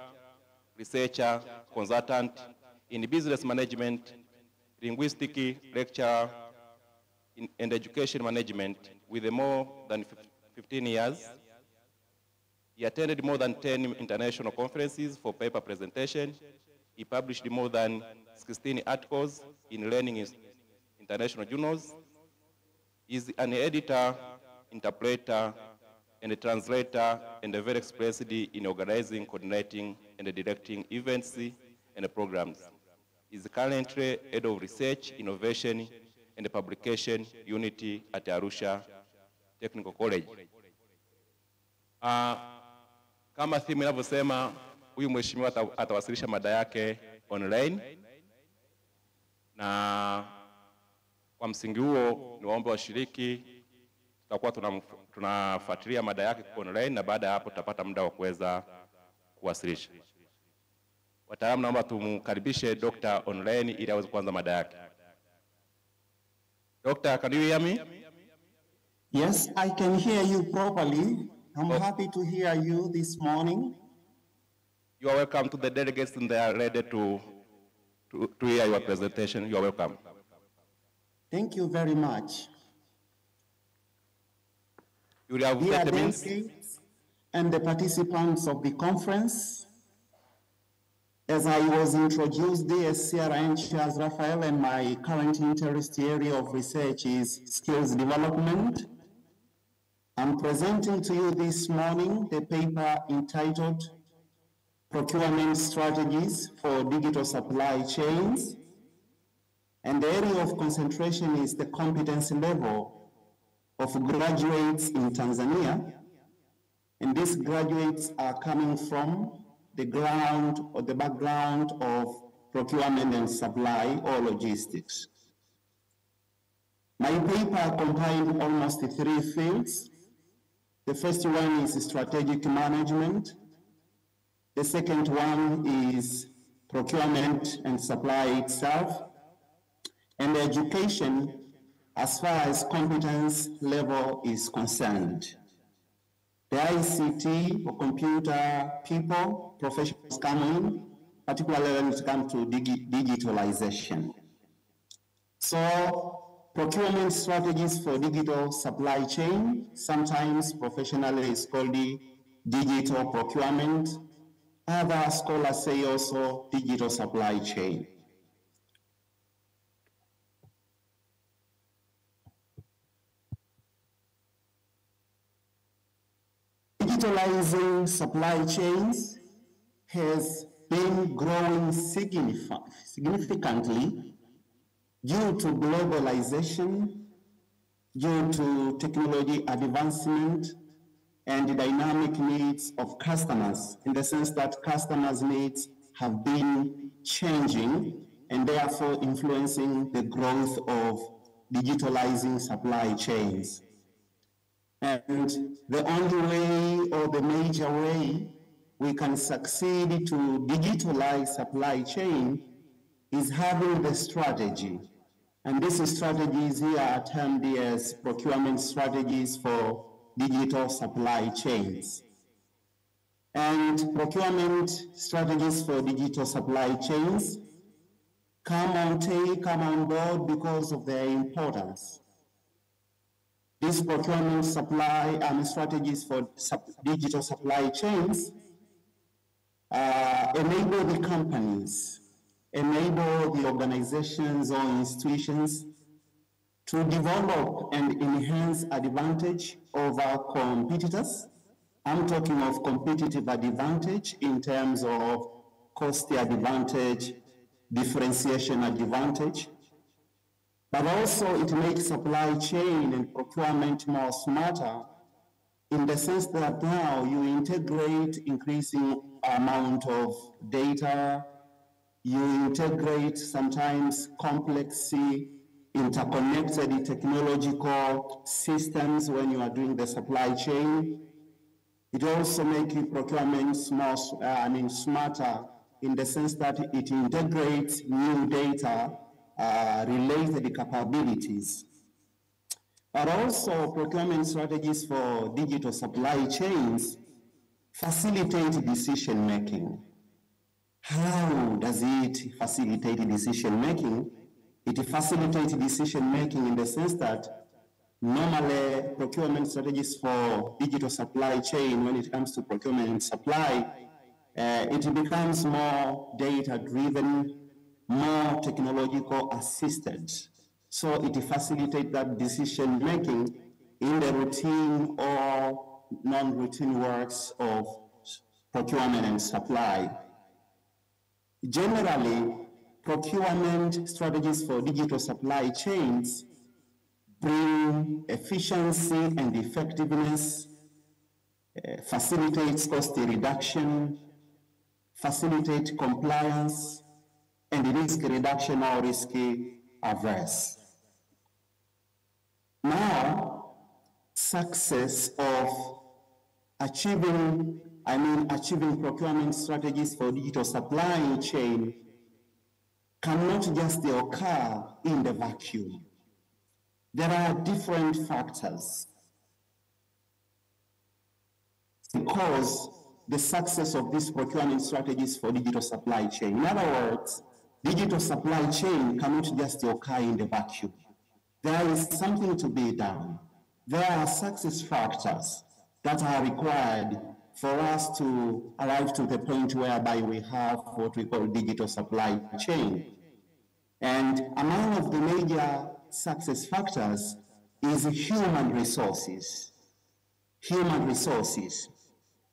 researcher, consultant in business management, linguistic lecturer and education management with more than 15 years. He attended more than 10 international conferences for paper presentation. He published more than 16 articles in learning international journals. He is an editor, interpreter, and a translator, and very experienced in organizing, coordinating, and directing events and programs. He is currently head of research, innovation, and publication unit at Arusha Technical College. Kama theme inavyosema, huyu mheshimiwa atawasilisha mada yake online, na kwa msingi huo niwaombe washiriki tutakuwa tunafuatilia mada yake kwa online, na baada ya hapo tutapata muda wa kuweza kuwasilisha. Wataalamu, naomba tumkaribishe Dr. online ili aweze kuanza mada yake. Dr., can you hear me? Yes, I can hear you properly. I'm happy to hear you this morning. You are welcome to the delegates, and they are ready to hear your presentation. You are welcome. Thank you very much. You will have Dear 30 minutes. delegates and the participants of the conference, as I was introduced, DSCRN Charles Raphael, and my current interest area of research is skills development. I'm presenting to you this morning the paper entitled Procurement Strategies for Digital Supply Chains. And the area of concentration is the competence level of graduates in Tanzania. And these graduates are coming from the ground or the background of procurement and supply or logistics. My paper combined almost 3 fields. The first one is strategic management. The second one is procurement and supply itself. And education as far as competence level is concerned. The ICT or computer people, professionals come in, particularly when it comes to digitalization. So, procurement strategies for digital supply chain, sometimes professionally is called digital procurement. Other scholars say also digital supply chain. Digitalizing supply chains has been growing significantly due to globalization, due to technology advancement, and the dynamic needs of customers, in the sense that customers' needs have been changing and therefore influencing the growth of digitalizing supply chains. And the only way or the major way we can succeed to digitalize supply chain is having the strategy. And these strategies here are termed as procurement strategies for digital supply chains. And procurement strategies for digital supply chains come on board because of their importance. These procurement strategies for digital supply chains enable the companies, enable the organizations or institutions to develop and enhance advantage over competitors I'm talking of competitive advantage in terms of cost advantage, differentiation advantage, but also it makes supply chain and procurement more smarter in the sense that now you integrate increasing amount of data, you integrate sometimes complex interconnected technological systems when you are doing the supply chain. It also makes procurement more, smarter in the sense that it integrates new data related capabilities. But also procurement strategies for digital supply chains facilitate decision making. How does it facilitate decision making? It facilitates decision making in the sense that normally procurement strategies for digital supply chain, when it comes to procurement and supply, it becomes more data driven, more technological assisted. So it facilitates that decision making in the routine or non-routine works of procurement and supply. Generally, procurement strategies for digital supply chains bring efficiency and effectiveness, facilitates cost reduction, facilitate compliance, and risk reduction or risk averse. Now, success of achieving procurement strategies for digital supply chain cannot just occur in the vacuum. There are different factors because the success of these procurement strategies for digital supply chain. In other words, digital supply chain cannot just occur in the vacuum. There is something to be done. There are success factors that are required for us to arrive to the point whereby we have what we call digital supply chain. And among of the major success factors is human resources. Human resources.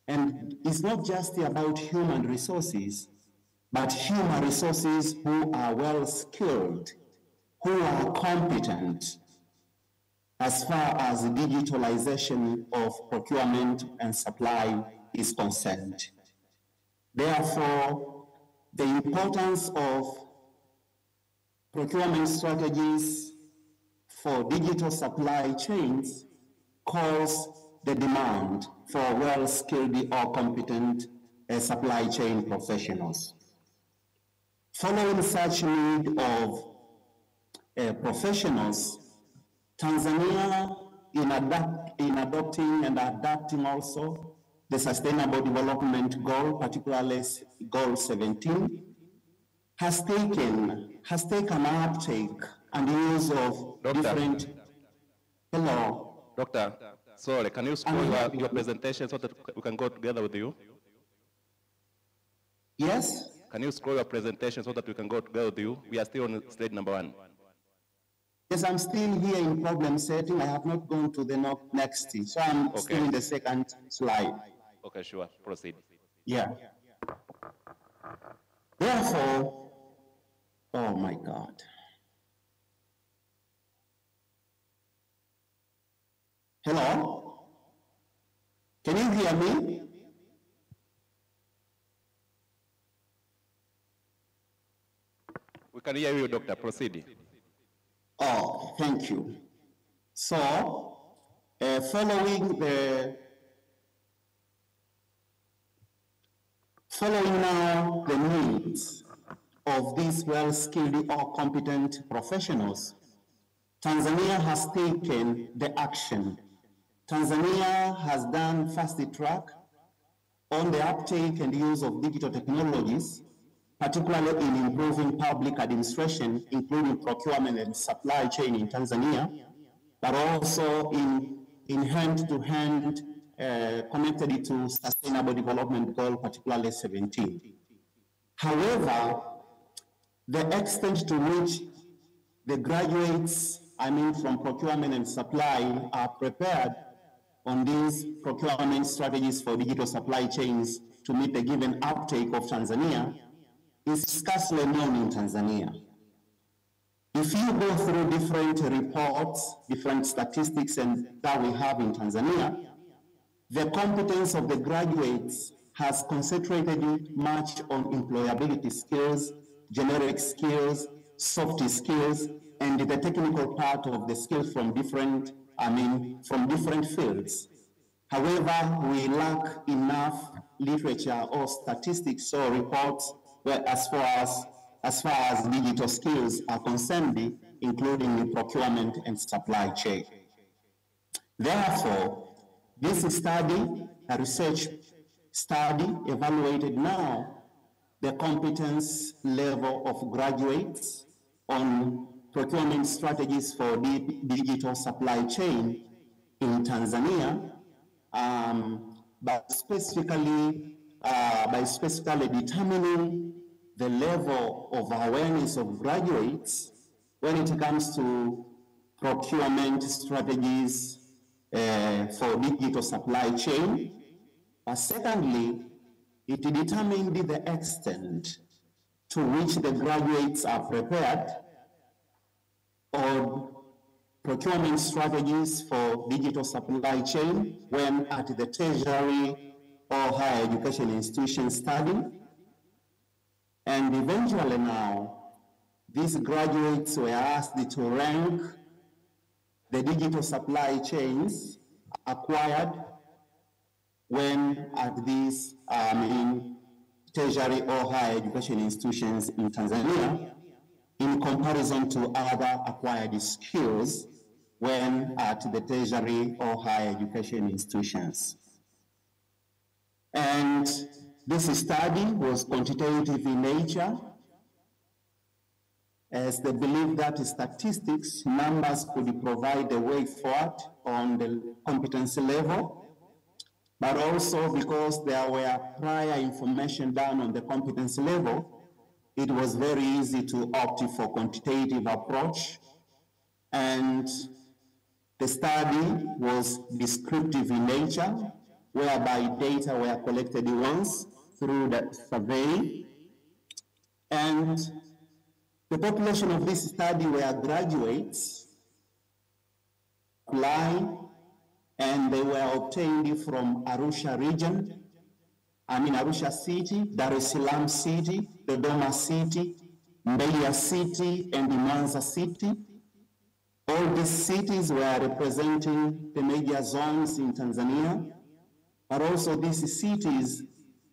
And it's not just about human resources, but human resources who are well skilled, who are competent as far as the digitalization of procurement and supply is concerned. Therefore, the importance of procurement strategies for digital supply chains calls the demand for well-skilled or competent supply chain professionals. Following such need of professionals, Tanzania, in adopting and adapting also the Sustainable Development Goal, particularly Goal 17, has taken uptake and use of different. Hello. Doctor, sorry, can you scroll your presentation so that we can go together with you? Yes? Can you scroll your presentation so that we can go together with you? We are still on slide number 1. Yes, I'm still here in problem setting. I have not gone to the next, so I'm still in the second slide. Okay, sure. Proceed. Yeah. Therefore, oh my God. Hello? Can you hear me? We can hear you, Doctor. Proceed. Oh, thank you. So, following now the needs of these well-skilled or competent professionals, Tanzania has taken the action. Tanzania has done fast track on the uptake and use of digital technologies, particularly in improving public administration, including procurement and supply chain in Tanzania, but also in hand-to-hand connected to Sustainable Development Goal, particularly 17. However, the extent to which the graduates, from procurement and supply are prepared on these procurement strategies for digital supply chains to meet the given uptake of Tanzania is scarcely known in Tanzania. If you go through different reports, different statistics that we have in Tanzania, the competence of the graduates has concentrated much on employability skills, generic skills, soft skills, and the technical part of the skills from different fields. However, we lack enough literature or statistics or reports as far as digital skills are concerned, including the procurement and supply chain. Therefore, this study, a research study, evaluated now the competence level of graduates on procurement strategies for the digital supply chain in Tanzania, by specifically determining the level of awareness of graduates when it comes to procurement strategies for digital supply chain. But secondly, it determined the extent to which the graduates are prepared on procurement strategies for digital supply chain when at the tertiary or higher education institution studying. And eventually now, these graduates were asked to rank the digital supply chains acquired when at these tertiary or higher education institutions in Tanzania in comparison to other acquired skills when at the tertiary or higher education institutions. And this study was quantitative in nature, as they believe that statistics, numbers could provide a way forward on the competency level, but also because there were prior information done on the competency level, it was very easy to opt for quantitative approach. And the study was descriptive in nature, whereby data were collected once through the survey. And the population of this study were graduates, and they were obtained from Arusha region, Arusha city, Dar es Salaam city, Dodoma city, Mbeya city, and Mwanza city. All these cities were representing the major zones in Tanzania, but also these cities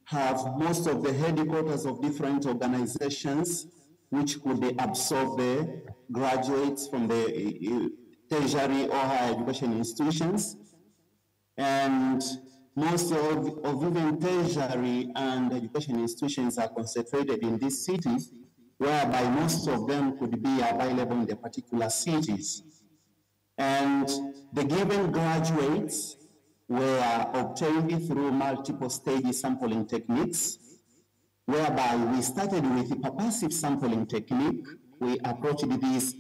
have most of the headquarters of different organizations which could absorb the graduates from the tertiary or higher education institutions. And most of even tertiary and education institutions are concentrated in these cities, whereby most of them could be available in the particular cities. And the given graduates were obtained through multiple stage sampling techniques, whereby we started with the purposive sampling technique. We approached these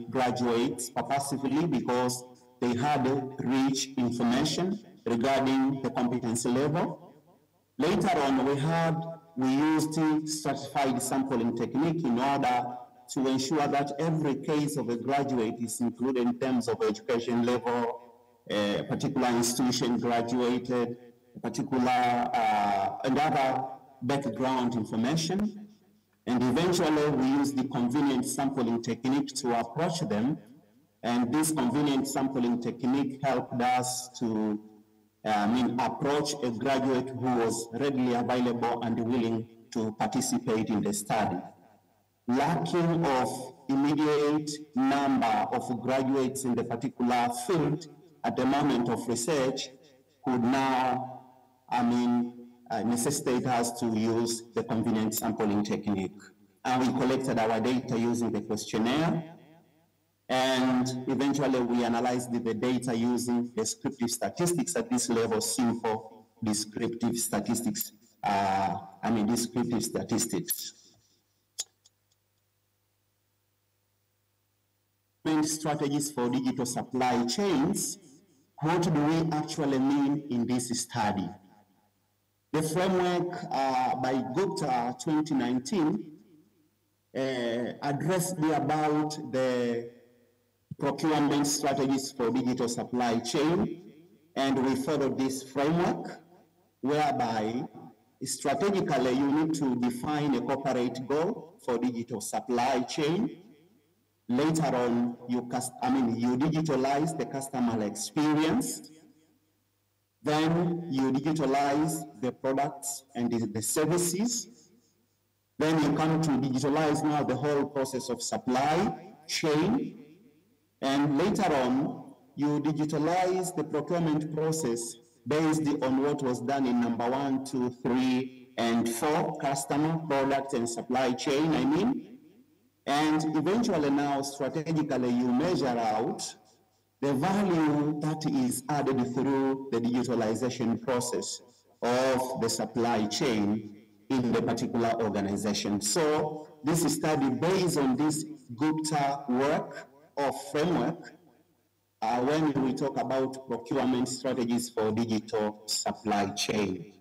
graduates purposively because they had rich information regarding the competency level. Later on, we used stratified sampling technique in order to ensure that every case of a graduate is included in terms of education level, a particular institution graduated, a particular and other background information. And eventually we used the convenient sampling technique to approach them. And this convenient sampling technique helped us to approach a graduate who was readily available and willing to participate in the study. Lacking of immediate number of graduates in the particular field at the moment of research could now, necessitate us to use the convenient sampling technique. And we collected our data using the questionnaire. And eventually we analyzed the data using descriptive statistics at this level, simple descriptive statistics, descriptive statistics. Strategies for digital supply chains what do we actually mean in this study? The framework by Gupta 2019 addressed about the procurement strategies for digital supply chain, and we followed this framework whereby strategically you need to define a corporate goal for digital supply chain. Later on, you digitalize the customer experience. Then you digitalize the products and the services. Then you come to digitalize now the whole process of supply chain. And later on, you digitalize the procurement process based on what was done in number 1, 2, 3, and 4, customer, product, and supply chain, And eventually now, strategically, you measure out the value that is added through the digitalization process of the supply chain in the particular organization. So this study, based on this Gupta work or framework, when we talk about procurement strategies for digital supply chain.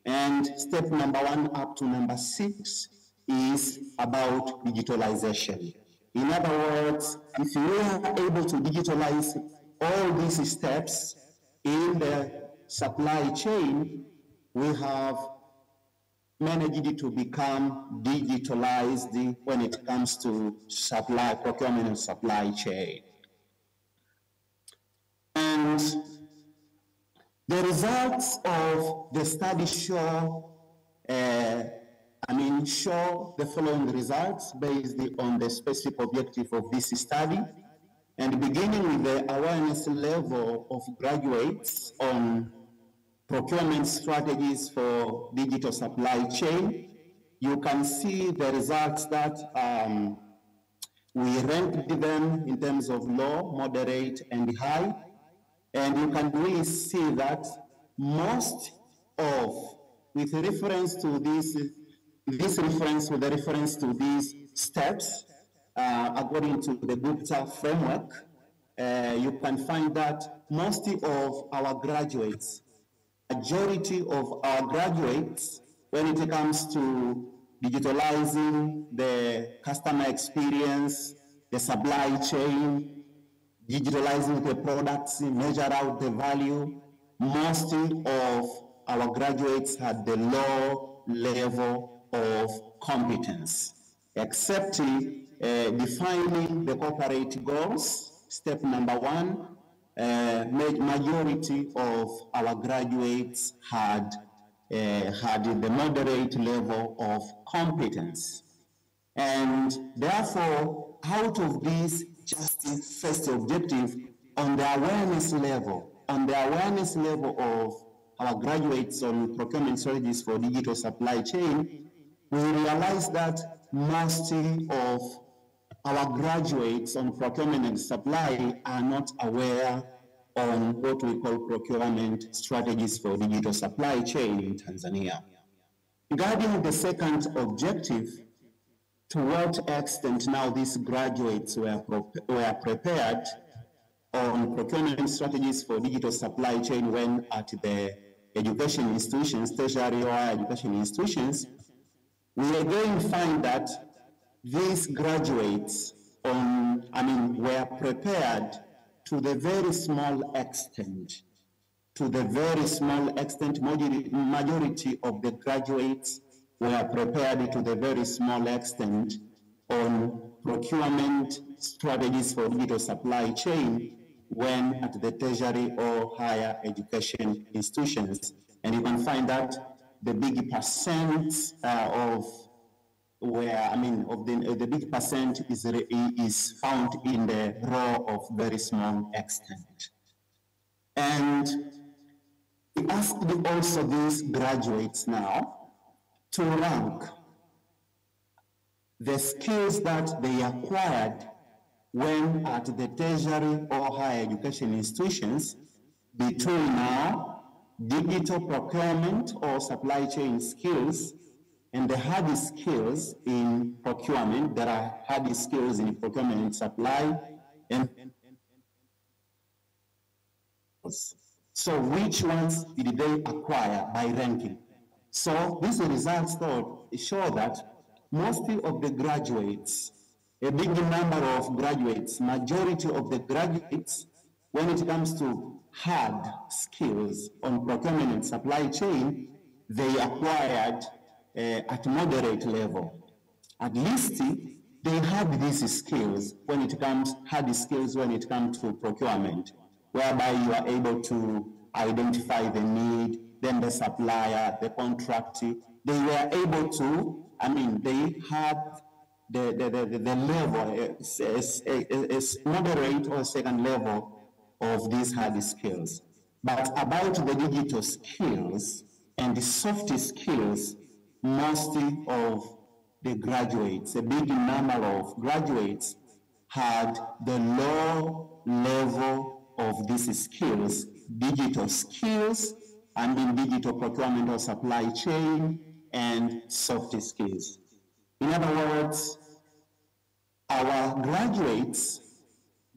And step number 1 up to number 6 is about digitalization. In other words, if we are able to digitalize all these steps in the supply chain, we have managed to become digitalized when it comes to supply, procurement and supply chain. And the results of the study show the following results based on the specific objective of this study, and beginning with the awareness level of graduates on procurement strategies for digital supply chain. You can see the results that we ranked them in terms of low, moderate, and high, and you can really see that most of, with reference to these steps, according to the Gupta framework, you can find that most of our graduates, majority of our graduates, when it comes to digitalizing the customer experience, the supply chain, digitalizing the products, measure out the value, most of our graduates had the low level of competence, except defining the corporate goals. Step number 1, majority of our graduates had the moderate level of competence. And therefore, out of this just first objective, on the awareness level of our graduates on procurement strategies for digital supply chain, we realize that most of our graduates on procurement and supply are not aware on what we call procurement strategies for digital supply chain in Tanzania. Regarding the second objective, to what extent now these graduates were prepared on procurement strategies for digital supply chain when at the education institutions, tertiary or higher education institutions, we again find that these graduates were prepared to the very small extent. Majority of the graduates were prepared to the very small extent on procurement strategies for digital supply chain when at the tertiary or higher education institutions. And you can find that the big percent the big percent is found in the row of very small extent. And we asked also these graduates now to rank the skills that they acquired when at the tertiary or higher education institutions between now digital procurement or supply chain skills and the hard skills in procurement. There are hard skills in procurement and supply, and So which ones did they acquire by ranking? So these results show that most of the graduates, a big number of graduates, majority of the graduates, when it comes to hard skills on procurement and supply chain, they acquired at moderate level. At least they have these skills when it comes, hard skills when it comes to procurement, whereby you are able to identify the need, then the supplier, the contract. They were able to, they had the level, is moderate or second level of these hard skills. But about the digital skills and the soft skills, most of the graduates, a big number of graduates had the low level of these skills, digital skills, digital procurement or supply chain, and soft skills. In other words, our graduates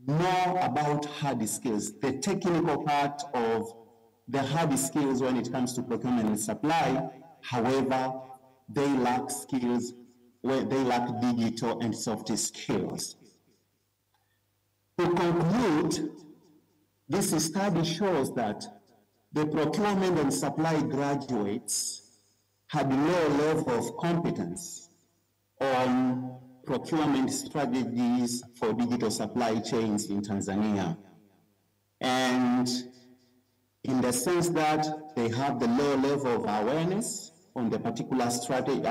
know about hard skills, the technical part of the hard skills when it comes to procurement and supply. However, they lack skills where they lack digital and soft skills. To conclude, this study shows that the procurement and supply graduates had low level of competence on procurement strategies for digital supply chains in Tanzania. And in the sense that they have the low level of awareness on the particular strategy,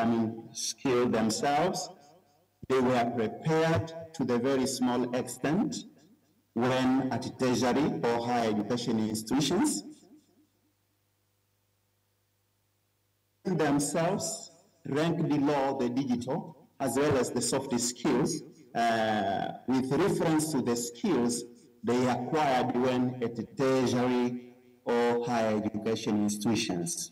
skill themselves, they were prepared to the very small extent when at tertiary or higher education institutions themselves ranked below the digital as well as the soft skills with reference to the skills they acquired when at tertiary or higher education institutions.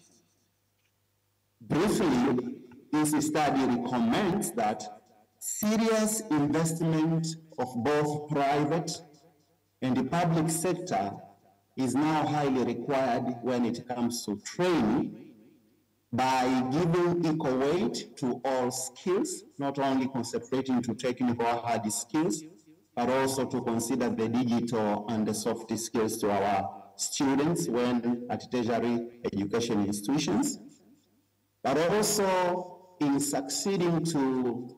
Briefly, this study recommends that serious investment of both private and the public sector is now highly required when it comes to training by giving equal weight to all skills, not only concentrating to technical hard skills, but also to consider the digital and the soft skills to our students when at tertiary education institutions, but also in succeeding to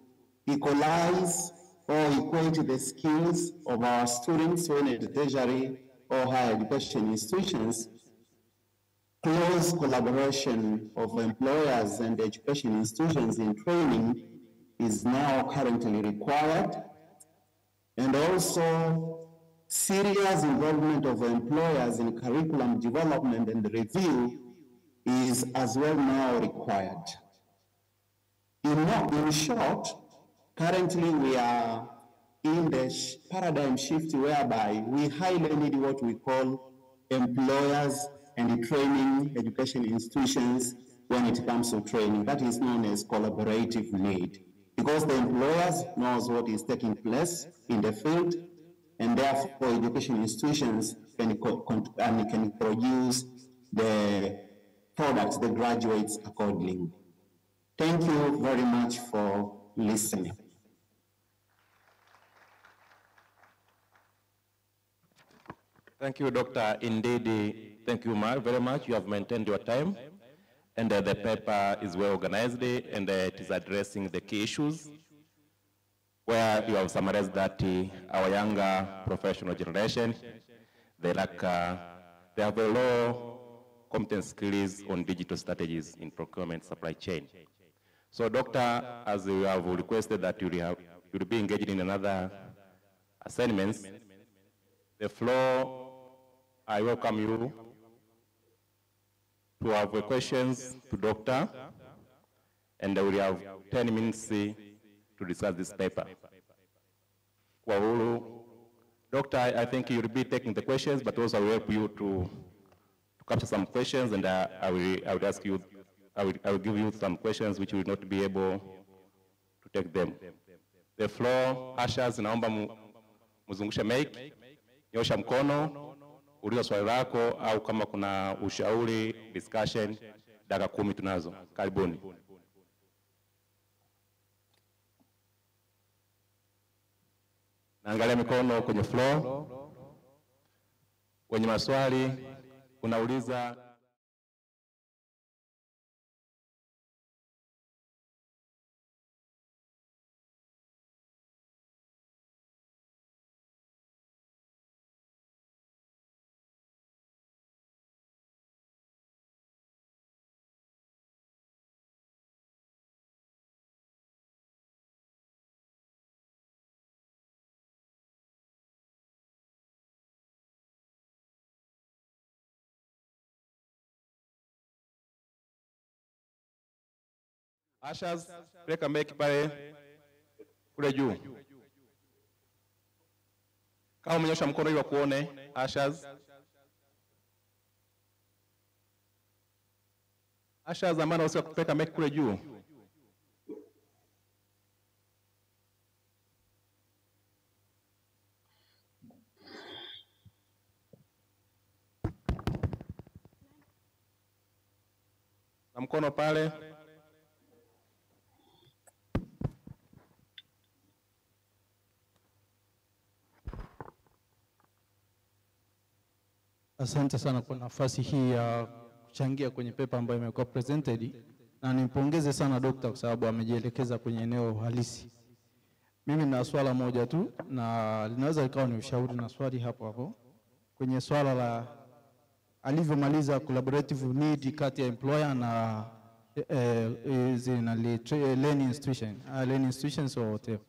equalize or equate the skills of our students when at tertiary or higher education institutions. Close collaboration of employers and education institutions in training is now currently required, and also serious involvement of employers in curriculum development and review is as well now required. In short, currently we are in the paradigm shift whereby we highly need what we call employers and training education institutions when it comes to training. That is known as collaborative need, because the employers knows what is taking place in the field, and therefore education institutions can produce the products, the graduates accordingly. Thank you very much for listening. Thank you, Doctor. Indeed, thank you very much. You have maintained your time, and the paper is well organized, and it is addressing the key issues, where you have summarized that our younger professional generation, they have a low competence skills on digital strategies in procurement supply chain. So, Doctor, as you have requested that you'll be engaged in another assignments, the floor, I welcome you to have questions to Doctor, and we have 10 minutes to discuss this paper. Doctor, I think you'll be taking the questions, but also I will help you to capture some questions, and I will ask you, I will give you some questions which you will not be able to take them. The floor, ushers, naomba muzungushe mic, nyosha mkono, uliza swali lako au kama kuna ushauri, discussion, dakika 10 tunazo. Karibuni. Naangalia mikono kwenye floor. Wenye maswali unauliza. Ashas, peleka mic pale kule juu. Kama umenyosha mkono ili wakuone, Ashas. Ashas amana usio kupeleka mic kule juu. Na mkono pale. Asante sana kwa nafasi hii ya kuchangia kwenye paper ambayo imekuwa presented, na nimpongeze sana dokta kwa sababu amejielekeza kwenye eneo halisi. Mimi na swala moja tu na linaweza likawa ni ushauri na swali hapo kwenye swala la alivyomaliza collaborative need kati ya employer na learning institutions or whatever.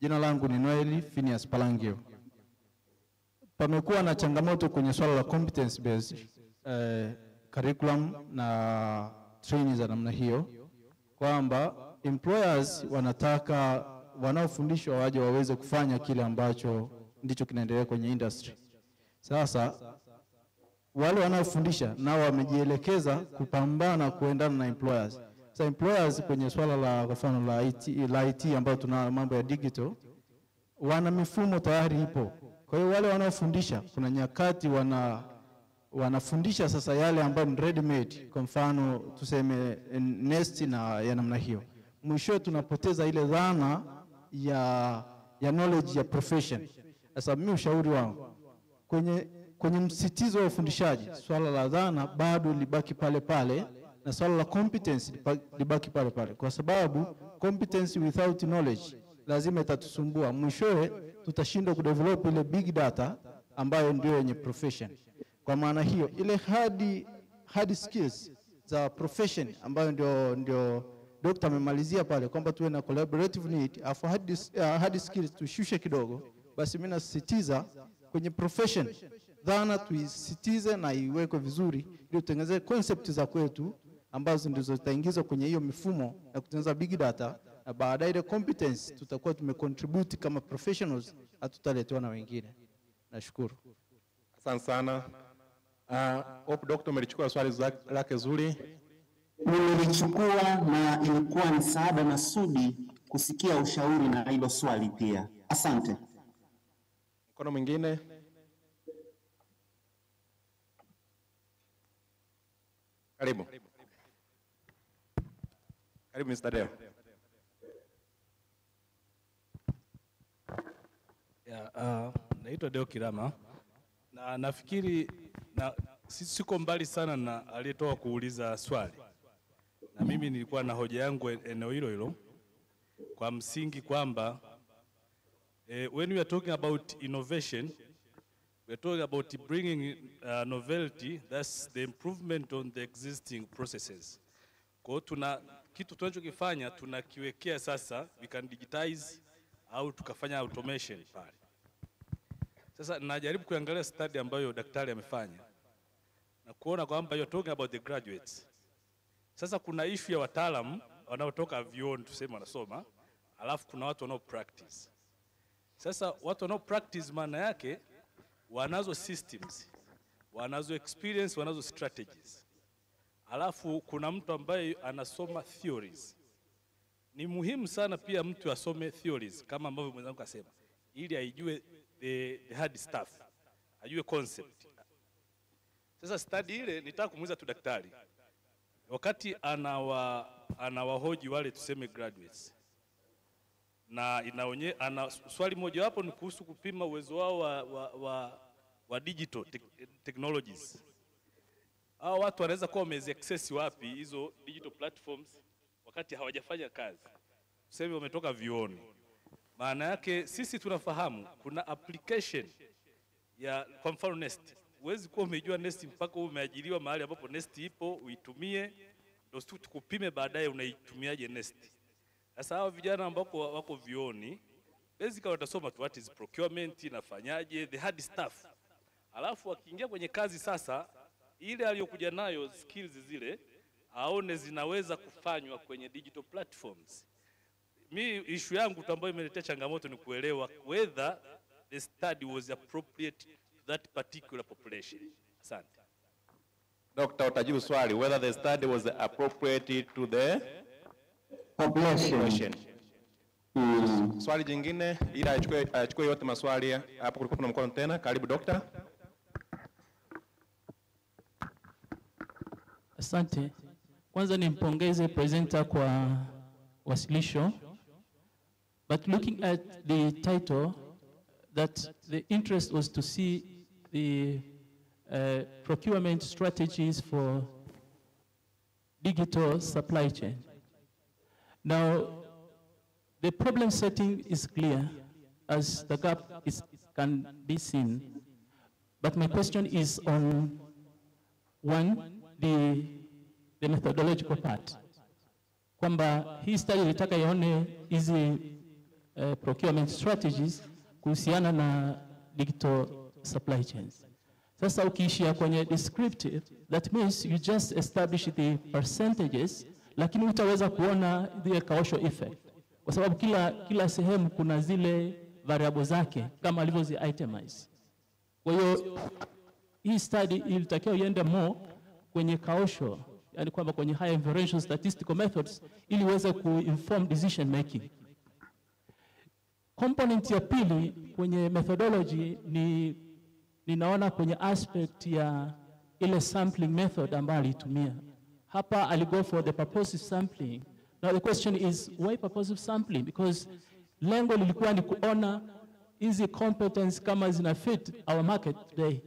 Jina langu ni Noeli Phineas Palangio. Pamekuwa na changamoto kwenye swala la competence based curriculum na training za namna hiyo, kwamba employers wanataka wanaofundishwa waje waweze kufanya kile ambacho ndicho kinaendelea kwenye industry. Sasa wale wanaofundisha nao wamejielekeza kupambana kuendana na employers. Sasa employers kwenye swala la kwa mfano la IT ambayo tuna mambo ya digital, wana mifumo tayari ipo. Kwa hiyo wale wanaofundisha kuna nyakati wanafundisha sasa yale ambayo ni ready made, kwa mfano tuseme nest na ya namna hiyo. Mwisho tunapoteza ile dhana ya knowledge ya profession. Sasa mimi ushauri wangu kwenye msitizo wa ufundishaji, swala la dhana bado libaki pale pale na swala la competence libaki pale pale, kwa sababu competence without knowledge lazima itatusumbua. Mwishowe tutashindwa kudevelop ile big data ambayo ndio yenye profession. Kwa maana hiyo ile hard skills za profession ambayo ndio dokta amemalizia pale kwamba tuwe na collaborative need, afu hard skills tushushe kidogo, basi mimi nasisitiza kwenye profession dhana tuisitize na iwekwe vizuri ili tutengeneze concept za kwetu ambazo ndizo zitaingizwa kwenye hiyo mifumo na kutengeneza big data, na baadaye ile competence tutakuwa tumecontribute kama professionals, hatutaletewa na wengine. Nashukuru. Asante sana. Hope Dr. umelichukua swali lake zuri. Nimelichukua na ilikuwa ni saada na sudi kusikia ushauri na hilo swali pia. Asante. Mkono mwingine. Karibu. Karibu Mr. Deo. Naitwa Deo Kirama na nafikiri siko mbali sana na aliyetoka kuuliza swali, na mimi nilikuwa na hoja yangu eneo hilo kwa msingi kwamba when we are talking about innovation, we are talking about bringing novelty, that's the improvement on the existing processes. Kwa hiyo kitu tunachokifanya tunakiwekea sasa, we can digitize au tukafanya automation pale. Sasa najaribu kuangalia study ambayo daktari amefanya na kuona kwamba you're talking about the graduates. Sasa kuna issue ya wataalam wanaotoka vyuoni tuseme wanasoma, alafu kuna watu wanao practice. Sasa watu wanao practice maana yake wanazo systems, wanazo experience, wanazo strategies. Alafu kuna mtu ambaye anasoma theories. Ni muhimu sana pia mtu asome theories kama ambavyo mwenzangu kasema, ili aijue the hard stuff, ajue concept. Sasa study ile nitaka kumuuliza tu daktari, wakati anawahoji wale tuseme graduates, na ana swali moja wapo ni kuhusu kupima uwezo wao wa digital technologies. Hao watu wanaweza kuwa wamezi access wapi hizo digital platforms wakati hawajafanya kazi, tuseme wametoka vioni. Maana yake sisi tunafahamu kuna application ya kwa mfano Nest. Huwezi kuwa umejua Nest mpaka umeajiriwa mahali ambapo Nest ipo uitumie, ndio tukupime baadaye unaitumiaje Nest. Sasa hao vijana ambao wako vioni basically watasoma tu what is procurement, inafanyaje, the hard stuff. Alafu wakiingia kwenye kazi sasa, ile aliyokuja nayo skills zile aone zinaweza kufanywa kwenye digital platforms. Mi issue yangu ambayo imeletea changamoto ni kuelewa whether the study was appropriate to that particular population. Asante. Dr. utajibu swali whether the study was appropriate to the population. Swali jingine ila achukue yote maswali hapo, kulikuwa kuna mkono tena. Karibu Dr. Asante. Kwanza nimpongeze presenter kwa wasilisho. But looking at the title, that the interest was to see the procurement strategies for digital supply chain. Now, the problem setting is clear as the gap can be seen. But my question is on one, the methodological part. Kwamba hii study ilitaka ione hizi procurement strategies kuhusiana na digital supply chains. Sasa ukiishia kwenye descriptive, that means you just establish the percentages, lakini utaweza kuona the causal effect. Kwa sababu kila sehemu kuna zile variables zake kama alivyozi itemize. Kwa hiyo hii study ilitakiwa iende more kwenye causal, yani kwamba kwenye high inferential statistical methods ili iweze ku-inform decision making. Component ya pili kwenye methodology ninaona kwenye aspect ya ile sampling method ambayo alitumia. Hapa aligo for the purposive sampling. Now the question is, why purposive sampling? Because lengo lilikuwa ni kuona hizi competence kama zina fit our market today.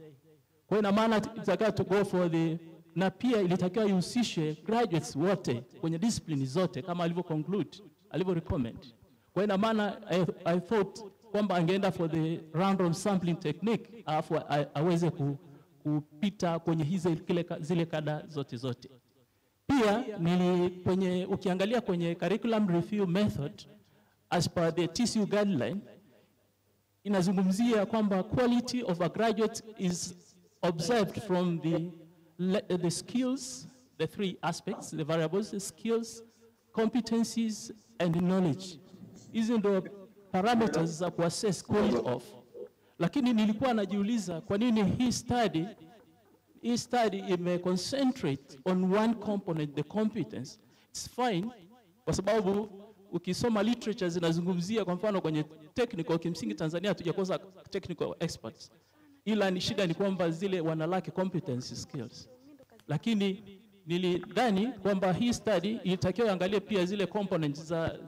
Kwa hiyo ina maana itakayo to go for the, na pia ilitakiwa ihusishe graduates wote kwenye discipline zote kama alivyo conclude, alivyo recommend. Kwa ina maana I thought kwamba angeenda for the random sampling technique alafu aweze kupita kwenye zile kada zote. Pia ukiangalia kwenye curriculum review method as per the TCU guideline inazungumzia kwamba quality of a graduate is observed from the skills, the three aspects, the variables, the skills, competencies and knowledge. Hizi ndo parameters za kuassess quality of. Lakini nilikuwa najiuliza kwa nini hii study ime-concentrate on one component, the competence. It's fine, kwa sababu ukisoma literature zinazungumzia kwa mfano kwenye technical, kimsingi Tanzania hatujakosa technical experts. Ila ni shida ni kwamba zile wanalaki competence skills. Lakini nilidhani kwamba hii study ilitakiwa angalie pia zile components za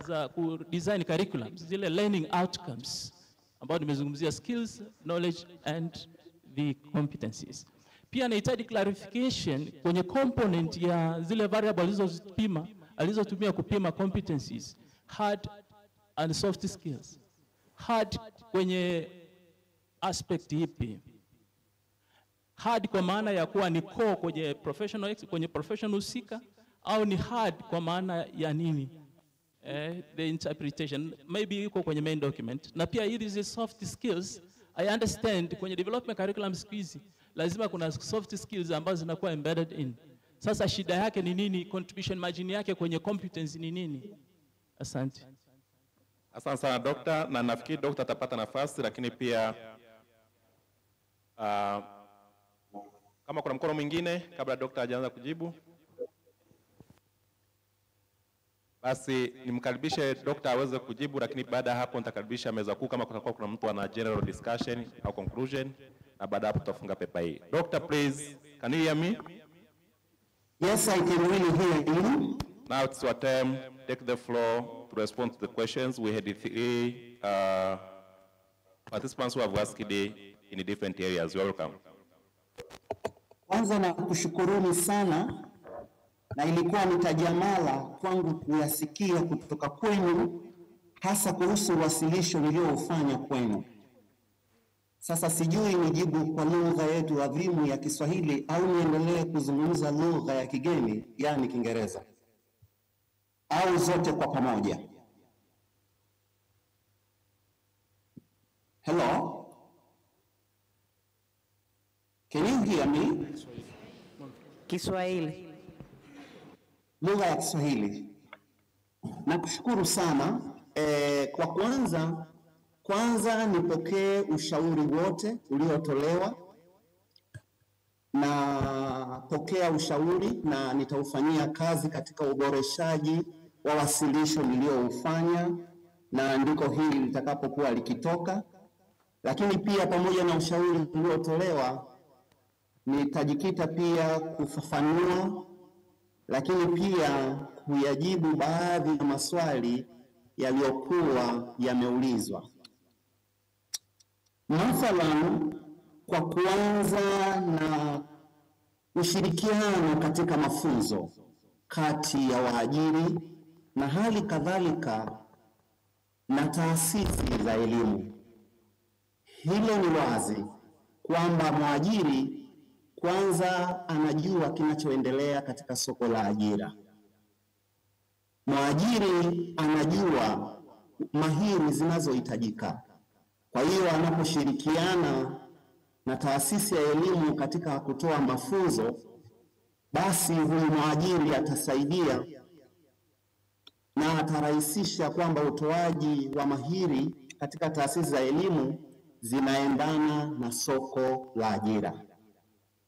design curriculums, zile learning outcomes ambao nimezungumzia skills, knowledge and the competencies. Pia nahitaji clarification kwenye component ya zile variables alizotumia kupima competencies, hard and soft skills. Hard kwenye aspect ipi? Hard kwa maana ya kuwa ni core kwenye professional husika, au ni hard kwa maana ya nini? The interpretation maybe iko kwenye main document. Na pia hizi soft skills, I understand kwenye development curriculum skills lazima kuna soft skills ambazo zinakuwa embedded in. Sasa shida yake ni nini? Contribution margin yake kwenye competence ni nini? Asante. Asante sana Dr. Na nafikiri Dr. atapata nafasi, lakini pia kama kuna mkono mwingine kabla Dr. hajaanza kujibu, basi nimkaribishe Dr. aweze kujibu, lakini baada ya hapo nitakaribisha meza kuu kama kutakuwa kuna mtu ana general discussion au conclusion, na baada hapo tutafunga pepa hii. Doctor, please, can you hear me? Yes, I can really hear you. Now it's your turn. Take the floor to respond to the questions. We had 3 participants who have asked in different areas. You're welcome. Kwanza na kushukuruni sana, na ilikuwa ni tajamala kwangu kuyasikia kutoka kwenu, hasa kuhusu wasilisho niliofanya kwenu. Sasa sijui nijibu kwa lugha yetu adhimu ya Kiswahili au niendelee kuzungumza lugha ya kigeni, yani Kiingereza, au zote kwa pamoja. Hello? Can you hear me? Kiswahili. Lugha ya Kiswahili. Nakushukuru sana. Kwa kwanza nipokee ushauri wote uliotolewa, na pokea ushauri na nitaufanyia kazi katika uboreshaji wa wasilisho nilioufanya na andiko hili litakapokuwa likitoka. Lakini pia pamoja na ushauri uliotolewa, nitajikita pia kufafanua, lakini pia kuyajibu baadhi ya maswali yaliyokuwa yameulizwa. Mathalan, kwa kuanza na ushirikiano katika mafunzo kati ya waajiri na hali kadhalika na taasisi za elimu. Hilo ni wazi kwamba mwajiri kwanza anajua kinachoendelea katika soko la ajira. Mwajiri anajua mahiri zinazohitajika. Kwa hiyo anaposhirikiana na taasisi ya elimu katika kutoa mafunzo, basi huyu mwajiri atasaidia na atarahisisha kwamba utoaji wa mahiri katika taasisi za elimu zinaendana na soko la ajira.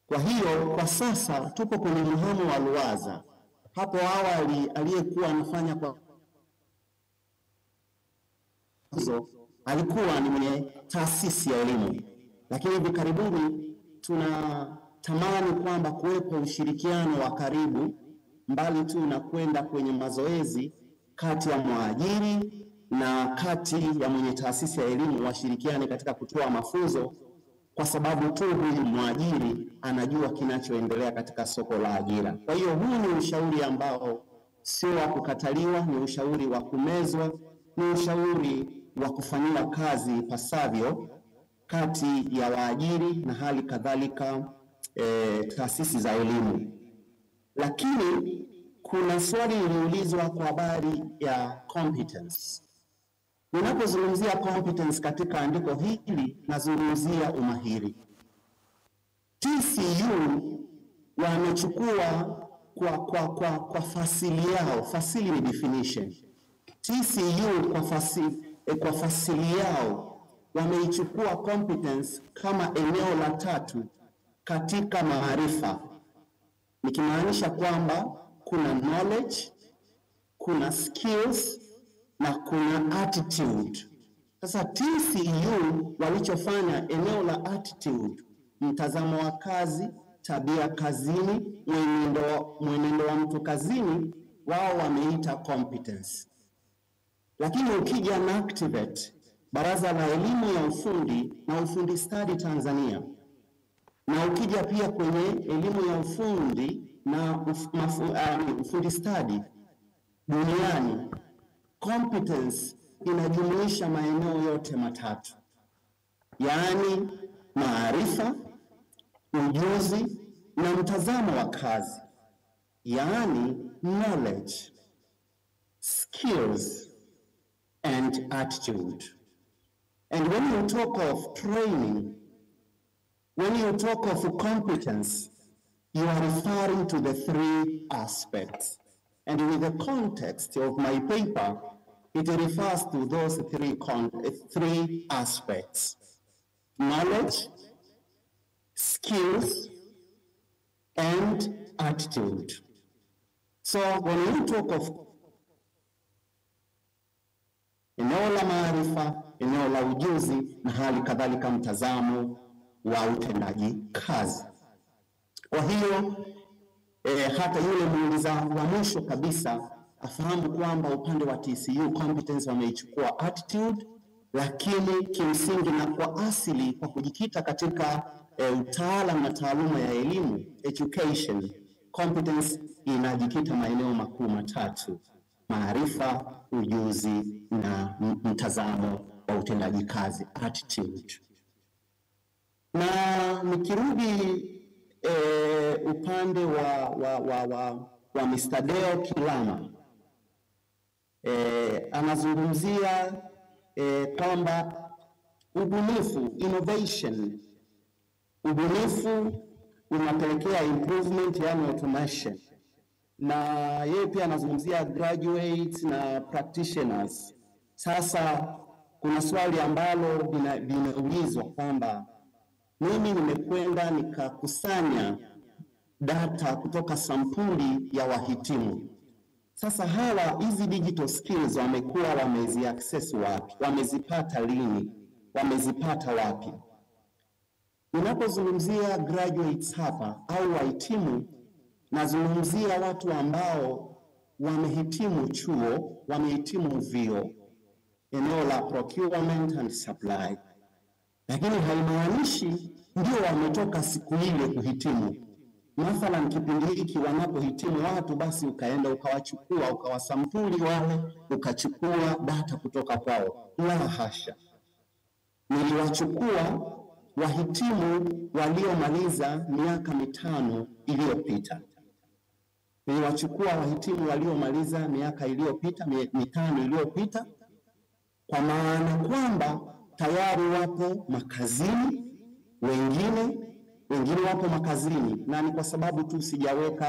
Kwa hiyo kwa sasa tupo kwenye mhamo wa luwaza. Hapo awali aliyekuwa anafanya kwa hizo alikuwa ni mwenye taasisi ya elimu, lakini hivi karibuni tunatamani kwamba kuwepo ushirikiano wa karibu, mbali tu na kwenda kwenye mazoezi kati ya mwajiri na kati ya mwenye taasisi ya elimu, washirikiane katika kutoa mafunzo, kwa sababu tu huyu mwajiri anajua kinachoendelea katika soko la ajira. Kwa hiyo huu ni ushauri ambao sio wa kukataliwa, ni ushauri wa kumezwa, ni ushauri wa kufanyiwa kazi pasavyo kati ya waajiri na hali kadhalika taasisi za elimu. Lakini kuna swali liliulizwa kwa habari ya competence. Ninapozungumzia competence katika andiko hili, nazungumzia umahiri. TCU wamechukua kwa fasili yao, fasili ni definition. TCU kwa fasili yao wameichukua competence kama eneo la 3 katika maarifa, nikimaanisha kwamba kuna knowledge, kuna skills na kuna attitude. Sasa TCU walichofanya eneo la attitude, mtazamo wa kazi, tabia kazini, mwenendo wa mtu kazini, wao wameita competence. Lakini ukija na activate, Baraza la Elimu ya Ufundi na Ufundi Stadi Tanzania, na ukija pia kwenye elimu ya ufundi na ufundi stadi duniani, competence inajumuisha maeneo yote 3, yaani maarifa, ujuzi na mtazamo wa kazi, yaani knowledge, skills and attitude. And when you talk of training, when you talk of competence, you are referring to the 3 aspects. And with the context of my paper, it refers to those 3 aspects: knowledge, skills, and attitude. So when you talk of eneo la maarifa, eneo la ujuzi na hali kadhalika mtazamo wa utendaji kazi. Kwa hiyo hata yule muuliza wa mwisho kabisa afahamu kwamba upande wa TCU competence wameichukua attitude, lakini kimsingi na kwa asili kwa kujikita katika utaalamu na taaluma ya elimu education, competence inajikita maeneo makuu matatu: maarifa, ujuzi na mtazamo wa utendaji kazi attitude. Na nikirudi upande wa Mr. Deo Kilama, anazungumzia kwamba ubunifu, innovation, ubunifu unapelekea improvement, yani automation. Na yeye pia anazungumzia graduates na practitioners. Sasa kuna swali ambalo limeulizwa kwamba mimi nimekwenda nikakusanya data kutoka sampuli ya wahitimu. Sasa hizi digital skills wamekuwa wamezi access wapi? Wamezipata lini? Wamezipata wapi? Ninapozungumzia graduates hapa au wahitimu, nazungumzia watu ambao wamehitimu chuo, wamehitimu vyuo, eneo la procurement and supply. Lakini haimaanishi ndio wametoka siku ile kuhitimu. Mathalan kipindi hiki wanapohitimu watu, basi ukaenda ukawachukua, ukawasampuli wale, ukachukua data kutoka kwao. La hasha. Niliwachukua wahitimu waliomaliza miaka 5 iliyopita. Niliwachukua wahitimu waliomaliza miaka iliyopita, 5 iliyopita, kwa maana kwamba tayari wapo makazini, wengine wapo makazini, na ni kwa sababu tu sijaweka